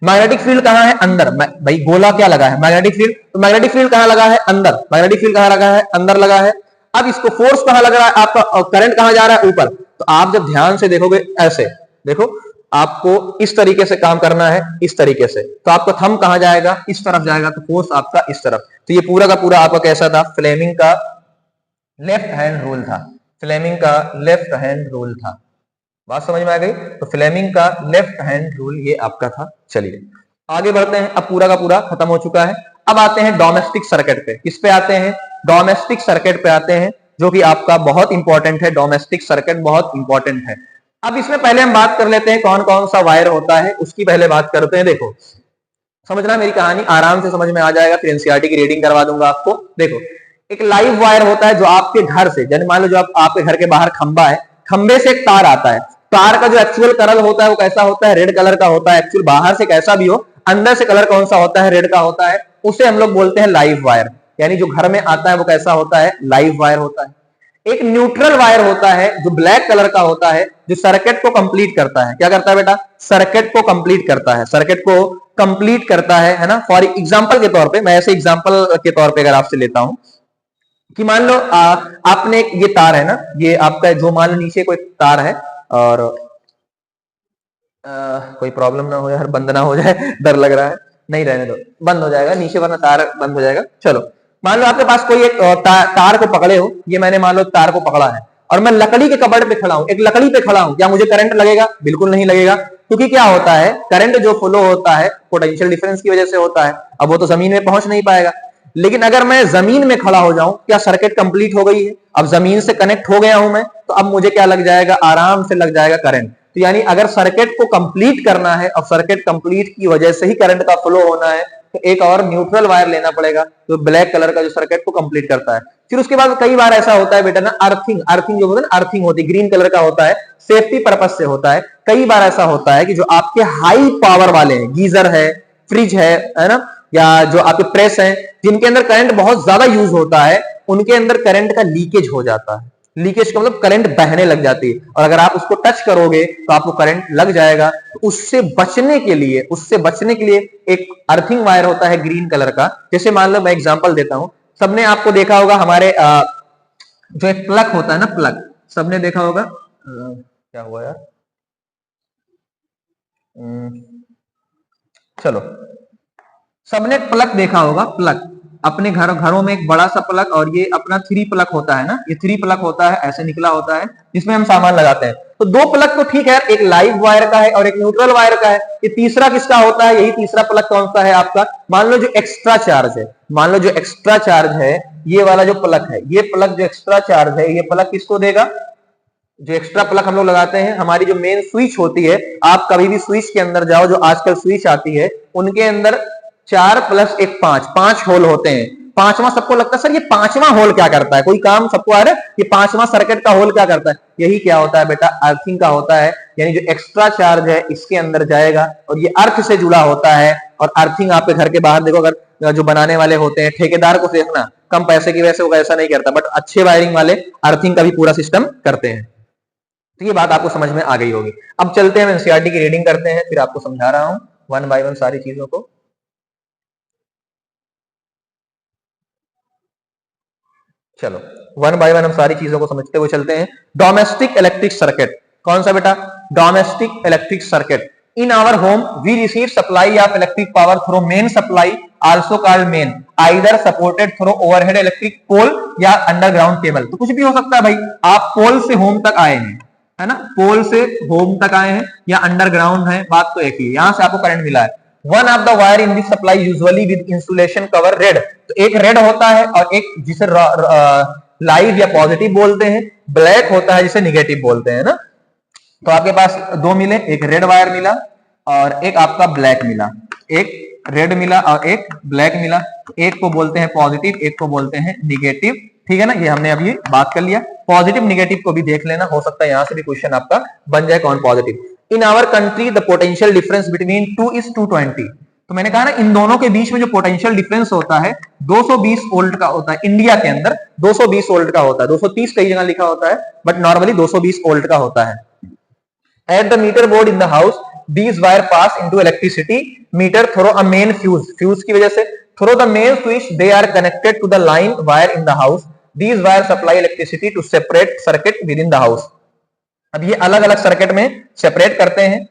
Speaker 2: मैग्नेटिक फील्ड कहां है, अंदर। भाई गोला क्या लगा है, मैग्नेटिक फील्ड, तो मैग्नेटिक फील्ड कहां लगा है, अंदर। मैग्नेटिक फील्ड कहां लगा है, अंदर लगा है। अब इसको फोर्स कहां लग रहा है आपका, करंट कहां जा रहा है, ऊपर। तो आप जब ध्यान से देखोगे ऐसे देखो, आपको इस तरीके से काम करना है, इस तरीके से, तो आपका थंब कहां जाएगा, इस तरफ जाएगा, तो फोर्स आपका इस तरफ। तो ये पूरा का पूरा आपका कैसा था, फ्लेमिंग का लेफ्ट हैंड रूल था, फ्लेमिंग का लेफ्ट हैंड रूल था। बात समझ में आ गई, तो फ्लेमिंग का लेफ्ट हैंड रूल ये आपका था। चलिए आगे बढ़ते हैं, अब पूरा का पूरा खत्म हो चुका है। अब आते हैं डोमेस्टिक सर्किट पे। किस पे आते हैं, डोमेस्टिक सर्किट पे आते हैं, जो कि आपका बहुत इंपॉर्टेंट है। डोमेस्टिक सर्किट बहुत इंपॉर्टेंट है। अब इसमें पहले हम बात कर लेते हैं कौन कौन सा वायर होता है, उसकी पहले बात करते हैं। देखो समझना, मेरी कहानी आराम से समझ में आ जाएगा, फिर एनसीईआरटी की रीडिंग करवा दूंगा आपको। देखो एक लाइव वायर होता है जो आपके घर से, जैसे मान लो जो आपके घर के बाहर खंबा है, खंबे से एक तार आता है, तार का जो एक्चुअल कलर होता है वो कैसा होता है, रेड कलर का होता है। एक्चुअल बाहर से कैसा भी हो, अंदर से कलर कौन सा होता है, रेड का होता है। उसे हम लोग बोलते हैं लाइव वायर, यानी जो घर में आता है वो कैसा होता है, लाइव वायर होता है। एक न्यूट्रल वायर होता है जो ब्लैक कलर का होता है, जो सर्किट को कंप्लीट करता है। क्या करता है बेटा, सर्किट को कंप्लीट करता है, सर्किट को कंप्लीट करता है ना। फॉर एग्जांपल के तौर पे, मैं ऐसे एग्जांपल के तौर पे अगर आपसे लेता हूं कि मान लो आपने ये तार है ना, ये आपका जो मान लो नीचे कोई तार है, और कोई प्रॉब्लम ना हो यार, बंद ना हो जाए, डर लग रहा है। नहीं रहने दो, बंद हो जाएगा नीचे, वरना तार बंद हो जाएगा। चलो मान लो आपके पास कोई एक तार को पकड़े हो, ये मैंने मान लो तार को पकड़ा है, और मैं लकड़ी के कबर्ड पे खड़ा हूं, एक लकड़ी पे खड़ा हूं, क्या मुझे करंट लगेगा, बिल्कुल नहीं लगेगा। क्योंकि क्या होता है, करंट जो फ्लो होता है पोटेंशियल डिफरेंस की वजह से होता है, अब वो तो जमीन में पहुंच नहीं पाएगा। लेकिन अगर मैं जमीन में खड़ा हो जाऊं, क्या सर्किट कंप्लीट हो गई है, अब जमीन से कनेक्ट हो गया हूं मैं, तो अब मुझे क्या लग जाएगा, आराम से लग जाएगा करंट। तो यानी अगर सर्किट को कंप्लीट करना है और सर्किट कंप्लीट की वजह से ही करंट का फ्लो होना है, तो एक और न्यूट्रल वायर लेना पड़ेगा जो ब्लैक कलर का, जो सर्किट को कंप्लीट करता है। फिर उसके बाद कई बार ऐसा होता है बेटा ना, अर्थिंग, अर्थिंग जो होता है ना, अर्थिंग होती है, ग्रीन कलर का होता है, सेफ्टी पर्पज से होता है। कई बार ऐसा होता है कि जो आपके हाई पावर वाले हैं, गीजर है, फ्रिज है ना, या जो आपके प्रेस है, जिनके अंदर करंट बहुत ज्यादा यूज होता है, उनके अंदर करंट का लीकेज हो जाता है। लीकेज का मतलब करंट बहने लग जाती है, और अगर आप उसको टच करोगे तो आपको करंट लग जाएगा। तो उससे बचने के लिए एक अर्थिंग वायर होता है ग्रीन कलर का। जैसे मान लो मैं एग्जांपल देता हूं, सबने आपको देखा होगा हमारे जो एक प्लग होता है ना, प्लग सबने देखा होगा। क्या हुआ यार, चलो सबने प्लग देखा होगा, प्लग अपने घरों में एक बड़ा सा प्लग, और ये अपना 3 प्लग होता है ना, ये 3 प्लग होता है, ऐसे निकला होता है, जिसमें हम सामान लगाते हैं। तो 2 प्लग तो ठीक है, एक लाइव वायर का है और एक न्यूट्रल वायर का है। ये तीसरा किसका होता है, यही तीसरा प्लग कौन सा है आपका, मान लो जो एक्स्ट्रा चार्ज है, मान लो जो एक्स्ट्रा चार्ज है, ये वाला जो प्लग है, ये प्लग जो एक्स्ट्रा चार्ज है, ये प्लग किसको देगा, जो एक्स्ट्रा प्लग हम लोग लगाते हैं, हमारी जो मेन स्विच होती है, आप कभी भी स्विच के अंदर जाओ, जो आजकल स्विच आती है, उनके अंदर 4 + 1 5 होल होते हैं। पांचवा सबको लगता है सर ये पांचवा होल क्या करता है, कोई काम सबको आ रहा है, ये पांचवा सर्किट का होल क्या करता है, यही क्या होता है बेटा, अर्थिंग का होता है। यानी जो एक्स्ट्रा चार्ज है इसके अंदर जाएगा, और ये अर्थ से जुड़ा होता है। और अर्थिंग आपके घर के बाहर देखो, अगर जो बनाने वाले होते हैं, ठेकेदार को देखना, कम पैसे की वजह से वो ऐसा नहीं करता, बट अच्छे वायरिंग वाले अर्थिंग का भी पूरा सिस्टम करते हैं। तो ये बात आपको समझ में आ गई होगी। अब चलते हैं, एनसीईआरटी की रीडिंग करते हैं, फिर आपको समझा रहा हूं 1 बाय 1 सारी चीजों को। चलो 1 बाय 1 हम सारी चीजों को समझते हुए चलते हैं। डोमेस्टिक इलेक्ट्रिक सर्किट, कौन सा बेटा, domestic electric circuit. In our home we receive supply of electric power through main supply, also called main, either supported through overhead electric pole या अंडरग्राउंड केबल। तो कुछ भी हो सकता है भाई, आप पोल से होम तक आए हैं, है ना, पोल से होम तक आए हैं, या अंडरग्राउंड है, बात तो एक ही, यहां से आपको करंट मिला है। One of the wire in this supply usually with insulation cover red, तो एक रेड होता है और एक जिसे लाइव या पॉजिटिव बोलते हैं, ब्लैक होता है जिसे निगेटिव बोलते हैं ना। तो आपके पास 2 मिले, एक रेड वायर मिला और एक आपका ब्लैक मिला, एक रेड मिला और एक ब्लैक मिला। एक को बोलते हैं पॉजिटिव, एक को बोलते हैं निगेटिव, ठीक है ना, ये हमने अभी बात कर लिया। पॉजिटिव निगेटिव को भी देख लेना, हो सकता है यहां से भी क्वेश्चन आपका बन जाए कौन positive. In our country the potential difference between 2 is 220, तो मैंने कहा ना इन दोनों के बीच में जो पोटेंशियल डिफरेंस होता है 220 वोल्ट का होता है। इंडिया के अंदर 220 वोल्ट का होता है, 230 कई जगह लिखा होता है, बट नॉर्मली 220 वोल्ट का होता है। At the meter board in the house, these wire pass into electricity meter through a main fuse. Fuse की वजह से through the main switch they are connected to the line wire in the house. These wires supply electricity to separate circuit within the house. अब ये अलग अलग circuit में separate करते हैं,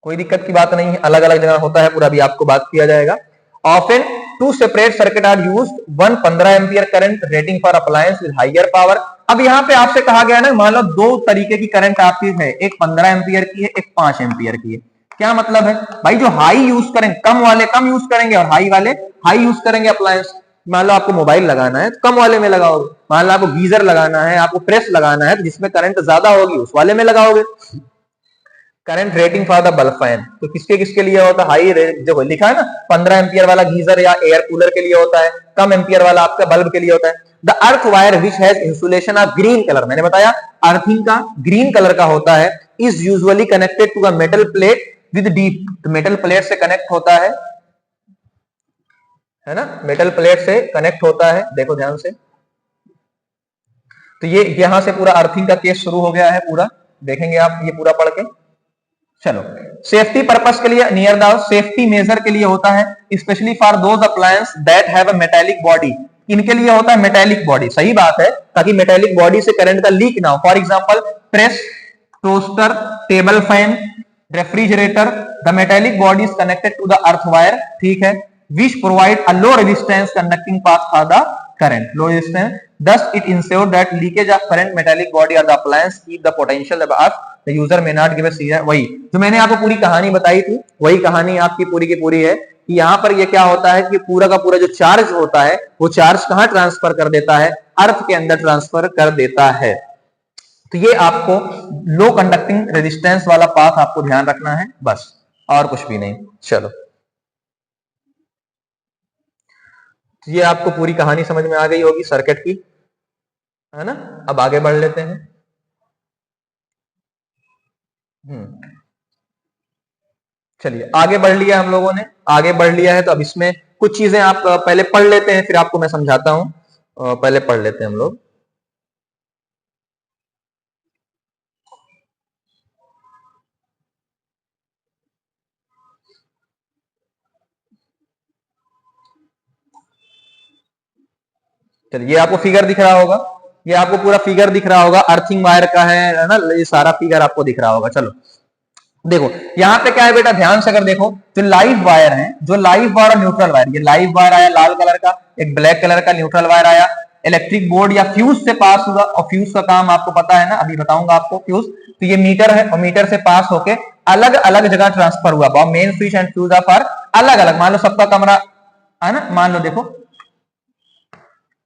Speaker 2: कोई दिक्कत की बात नहीं है, अलग अलग जगह होता है, पूरा भी आपको बात किया जाएगा। Often two separate circuit are used, one 15 ampere current rating for appliance with higher power. अब यहाँ पे आपसे कहा गया ना, मान लो दो तरीके की करंट आपकी है, एक 15 एम्पियर की है, एक 5 एम्पियर की है। क्या मतलब है भाई, जो हाई यूज करेंगे कम वाले कम यूज करेंगे और हाई वाले हाई यूज करेंगे अप्लायंस। मान लो आपको मोबाइल लगाना है तो कम वाले में लगाओगे, मान लो आपको गीजर लगाना है, आपको प्रेस लगाना है तो जिसमें करंट ज्यादा होगी उस वाले में लगाओगे। Current rating for the bulb fan तो किसके किसके लिए होता है, हाई जो लिखा है ना 15 एम्पियर वाला गीजर या एयर कूलर के लिए होता है, कम एम्पियर वाला आपका बल्ब के लिए होता है। The earth wire which has insulation of green colour, मैंने बताया अर्थिंग का ग्रीन कलर का होता है, is usually connected to a metal plate with deep, तो मेटल प्लेट से कनेक्ट होता है ना, मेटल प्लेट से कनेक्ट होता है, देखो ध्यान से। तो ये यहां से पूरा अर्थिंग का केस शुरू हो गया है, पूरा देखेंगे आप ये पूरा पढ़ के। चलो, सेफ्टी पर्पस के लिए नियर द सेफ्टी मेजर के लिए होता है, specially for those appliance that have a metallic body, इनके लिए होता है मेटालिक बॉडी, सही बात है, ताकि मेटालिक बॉडी से करंट का लीक ना हो। For example press, toaster, table fan, refrigerator, the metallic body is connected to the earth wire, ठीक है, which provide a low resistance conducting path for the current, low resistance, thus it ensure that leakage of current metallic body or the appliance keep the potential above, the user may not give a serious। वही जो मैंने आपको पूरी कहानी बताई थी, वही कहानी आपकी पूरी की पूरी है कि यहाँ पर ये क्या होता है कि पूरा का पूरा जो चार्ज होता है वो चार्ज कहाँ ट्रांसफर कर देता है, अर्थ के अंदर ट्रांसफर कर देता है। तो ये आपको लो कंडक्टिंग रेजिस्टेंस वाला पाथ आपको ध्यान रखना है, बस और कुछ भी नहीं। चलो, ये आपको पूरी कहानी समझ में आ गई होगी सर्किट की, है ना। अब आगे बढ़ लेते हैं। चलिए, आगे बढ़ लिया हम लोगों ने, आगे बढ़ लिया है तो अब इसमें कुछ चीजें आप पहले पढ़ लेते हैं, फिर आपको मैं समझाता हूं। पहले पढ़ लेते हैं हम लोग। चलिए, ये आपको फिगर दिख रहा होगा, ये आपको पूरा फिगर दिख रहा होगा, अर्थिंग वायर का है ना, ये सारा फिगर आपको दिख रहा होगा। चलो देखो, यहाँ पे क्या है बेटा, ध्यान से अगर देखो, जो लाइव वायर है, जो लाइव वायर और न्यूट्रल वायर, ये लाइव वायर आया लाल कलर का, एक ब्लैक कलर का न्यूट्रल वायर आया, इलेक्ट्रिक बोर्ड या फ्यूज से पास हुआ, और फ्यूज का काम आपको पता है ना, अभी बताऊंगा आपको फ्यूज। तो ये मीटर है और मीटर से पास होके अलग अलग जगह ट्रांसफर हुआ, main switch and fuse are अलग अलग। मान लो सबका कमरा है ना, मान लो देखो,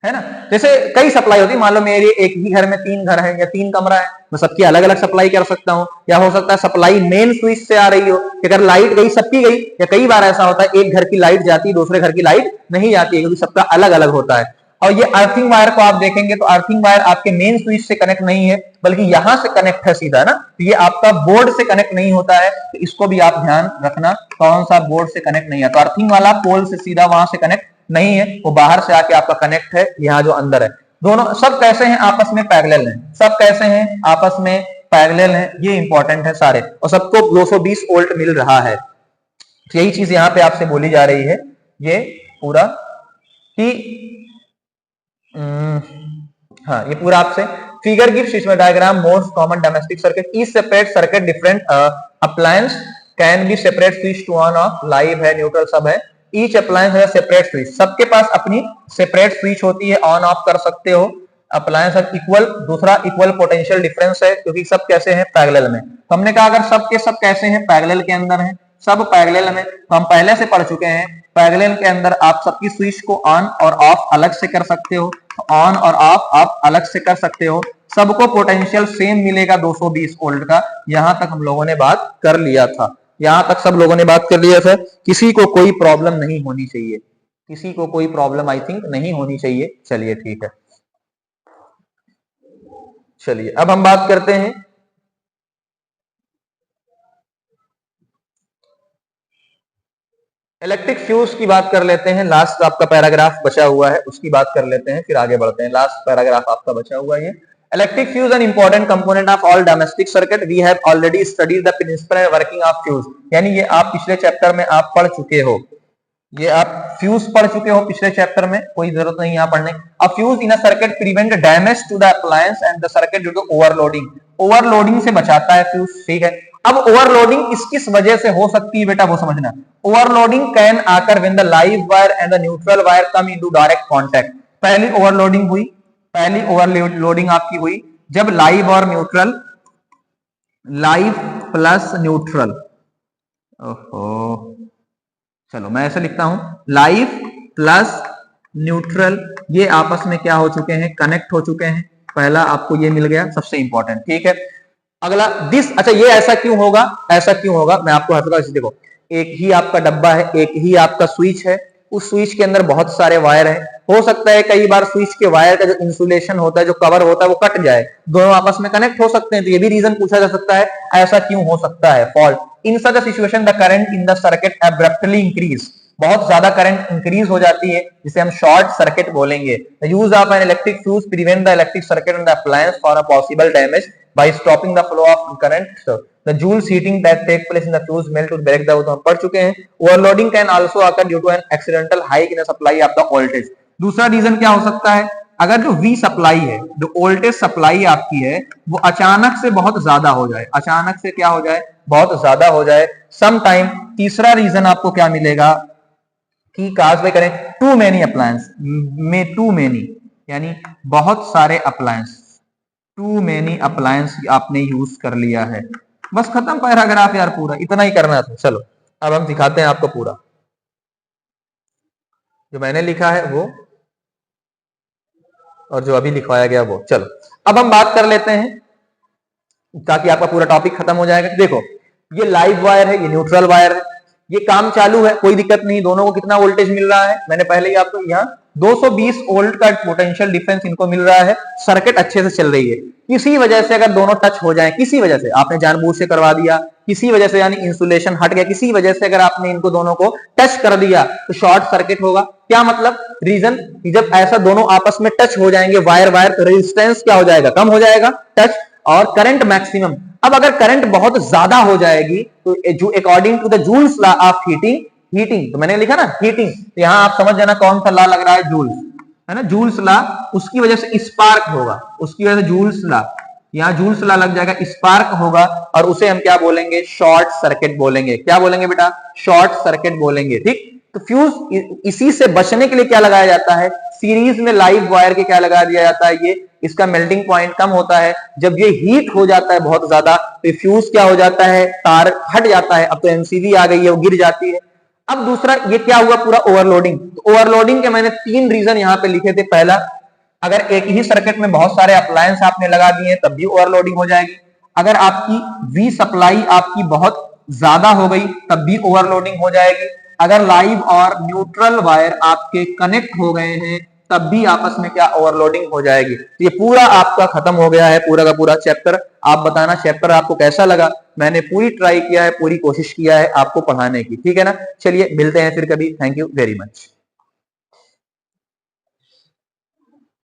Speaker 2: है ना, जैसे कई सप्लाई होती है, मान लो मेरे एक ही घर में 3 घर है या 3 कमरा है, मैं सबकी अलग अलग सप्लाई कर सकता हूं, या हो सकता है सप्लाई मेन स्विच से आ रही हो, कि अगर लाइट गई सबकी गई, या कई बार ऐसा होता है एक घर की लाइट जाती है दूसरे घर की लाइट नहीं जाती है, क्योंकि सबका अलग अलग होता है। और ये अर्थिंग वायर को आप देखेंगे तो अर्थिंग वायर आपके मेन स्विच से कनेक्ट नहीं है, बल्कि यहां से कनेक्ट है सीधा ना, तो ये आपका बोर्ड से कनेक्ट नहीं होता है, तो इसको भी आप ध्यान रखना, कौन सा बोर्ड से कनेक्ट नहीं है। तो अर्थिंग वाला पोल से सीधा वहां से कनेक्ट नहीं है, वो बाहर से आके आपका कनेक्ट है यहाँ जो अंदर है। दोनों सब कैसे हैं, आपस में पैरेलल हैं, सब कैसे हैं आपस में पैरेलल हैं, ये इंपॉर्टेंट है सारे, और सबको 220 वोल्ट मिल रहा है। तो यही चीज यहाँ पे आपसे बोली जा रही है, ये पूरा कि हाँ, ये पूरा आपसे figure give system diagram most common domestic circuit is separate circuit different appliance can be separate switch to on off, live है न्यूट्रल सब है, ईच अप्लायंस है सेपरेट स्विच, सबके पास अपनी सेपरेट स्विच होती है, ऑन ऑफ कर सकते हो। अप्लायंस इक्वल, दूसरा इक्वल पोटेंशियल डिफरेंस है, क्योंकि सब कैसे हैं पैरेलल में। तो हमने कहा अगर सब के सब कैसे हैं पैरेलल के अंदर हैं, सब पैरेलल में, तो हम पहले से पढ़ चुके हैं पैरेलल के अंदर आप सबकी स्विच को ऑन और ऑफ अलग से कर सकते हो, ऑन और ऑफ आप अलग से कर सकते हो, सबको पोटेंशियल सेम मिलेगा 220 वोल्ट का। यहां तक हम लोगों ने बात कर लिया था, यहां तक सब लोगों ने बात कर लिया था, किसी को कोई प्रॉब्लम नहीं होनी चाहिए, किसी को कोई प्रॉब्लम आई थिंक नहीं होनी चाहिए। चलिए ठीक है, चलिए अब हम बात करते हैं इलेक्ट्रिक फ्यूज की बात कर लेते हैं, लास्ट आपका पैराग्राफ बचा हुआ है उसकी बात कर लेते हैं, फिर आगे बढ़ते हैं। लास्ट पैराग्राफ आपका बचा हुआ है। Electric fuse an important component of all domestic circuit, we have already studied the principle and working of fuse. यानी ये आप पिछले चैप्टर में आप पढ़ चुके हो, ये आप फ्यूज पढ़ चुके हो पिछले चैप्टर में, कोई जरूरत नहीं यहाँ पढ़ने। A fuse in a circuit prevent damage to the appliance and the circuit due to overloading. Overloading से बचाता है फ्यूज, ठीक है। अब ओवरलोडिंग किस वजह से हो सकती है बेटा, वो समझना। ओवरलोडिंग कैन आकर when the live wire and the neutral wire come into direct contact. पहली ओवरलोडिंग हुई, पहली ओवरलोडिंग आपकी हुई जब लाइव और न्यूट्रल, लाइव प्लस न्यूट्रल, ओहो चलो मैं ऐसे लिखता हूं, लाइव प्लस न्यूट्रल ये आपस में क्या हो चुके हैं, कनेक्ट हो चुके हैं। पहला आपको ये मिल गया, सबसे इंपॉर्टेंट, ठीक है। अगला दिस, अच्छा ये ऐसा क्यों होगा, ऐसा क्यों होगा मैं आपको हल्का सा देखो, एक ही आपका डब्बा है, एक ही आपका स्विच है, उस स्विच के अंदर बहुत सारे वायर हैं। हो सकता है कई बार स्विच के वायर का जो इंसुलेशन होता है, जो कवर होता है, वो कट जाए, दोनों आपस में कनेक्ट हो सकते हैं, तो ये भी रीजन पूछा जा सकता है, ऐसा क्यों हो सकता है fault. In such a situation the current in the circuit abruptly increase, बहुत ज्यादा करंट इंक्रीज हो जाती है, जिसे हम शॉर्ट सर्किट बोलेंगे। The use of an electric fuse prevent the electric circuit and the appliance for a possible damage by stopping the flow of current. So, the Joule's heating that take place in the fuse melt to break the, हम पढ़ चुके हैं। Overloading can also occur due to an accidental hike in the supply of the voltage. दूसरा reason क्या हो सकता है, अगर जो V सप्लाई है, जो वोल्टेज सप्लाई आपकी है, वो अचानक से बहुत ज्यादा हो जाए, अचानक से क्या हो जाए, बहुत ज्यादा हो जाए सम टाइम। तीसरा रीजन आपको क्या मिलेगा कि काज बाय करें टू मेनी अप्लायंस में, टू मेनी यानी बहुत सारे अप्लायंस, टू मेनी अप्लायंस आपने यूज कर लिया है। बस खत्म पैराग्राफ यार, पूरा इतना ही करना था। चलो अब हम दिखाते हैं आपको पूरा जो मैंने लिखा है वो, और जो अभी लिखवाया गया वो। चलो अब हम बात कर लेते हैं ताकि आपका पूरा टॉपिक खत्म हो जाएगा। देखो ये लाइव वायर है, ये न्यूट्रल वायर है, ये काम चालू है, कोई दिक्कत नहीं। दोनों को कितना वोल्टेज मिल रहा है, मैंने पहले ही आपको यहाँ 220 वोल्ट का पोटेंशियल डिफरेंस इनको मिल रहा है। सर्किट अच्छे से चल रही है। किसी वजह से अगर दोनों टच हो जाए, किसी वजह से आपने जानबूझ से करवा दिया, किसी वजह से यानी इंसुलेशन हट गया, किसी वजह से अगर आपने इनको दोनों को टच कर दिया तो शॉर्ट सर्किट होगा। क्या मतलब, रीजन जब ऐसा दोनों आपस में टच हो जाएंगे वायर वायर, तो रेजिस्टेंस क्या हो जाएगा, कम हो जाएगा टच, और करंट मैक्सिमम। अब अगर करंट बहुत ज्यादा हो जाएगी तो जो according to the Joule's law of heating, heating तो मैंने लिखा ना हीटिंग, तो यहां आप समझ जाना कौन सा लॉ लग रहा है, जूल्स है ना, जूल्स लॉ, उसकी वजह से स्पार्क होगा, उसकी वजह से जूल्स लॉ, यहां जूल्स लॉ लग जाएगा, स्पार्क होगा, और उसे हम क्या बोलेंगे, शॉर्ट सर्किट बोलेंगे। क्या बोलेंगे बेटा, शॉर्ट सर्किट बोलेंगे, ठीक। तो फ्यूज इसी से बचने के लिए क्या लगाया जाता है, सीरीज में लाइव वायर के क्या लगा दिया जाता है, ये इसका मेल्टिंग पॉइंट कम होता है। जब ये हीट हो जाता है बहुत ज्यादा तो फ्यूज क्या हो जाता है, तार हट जाता है। अब तो एमसीबी आ गई है, वो गिर जाती है। अब दूसरा ये क्या हुआ, पूरा ओवरलोडिंग। तो ओवरलोडिंग के मैंने 3 रीजन यहां पे लिखे थे। पहला, अगर एक ही सर्किट में बहुत सारे अप्लायंस आपने लगा दिए तब भी ओवरलोडिंग हो जाएगी। अगर आपकी वी सप्लाई आपकी बहुत ज्यादा हो गई तब भी ओवरलोडिंग हो जाएगी। अगर लाइव और न्यूट्रल वायर आपके कनेक्ट हो गए हैं तब भी आपस में क्या, ओवरलोडिंग हो जाएगी। तो ये पूरा आपका खत्म हो गया है, पूरा का पूरा चैप्टर। आप बताना चैप्टर आपको कैसा लगा। मैंने पूरी ट्राई किया है, पूरी कोशिश किया है आपको पढ़ाने की, ठीक है ना। चलिए मिलते हैं फिर कभी। Thank you very much.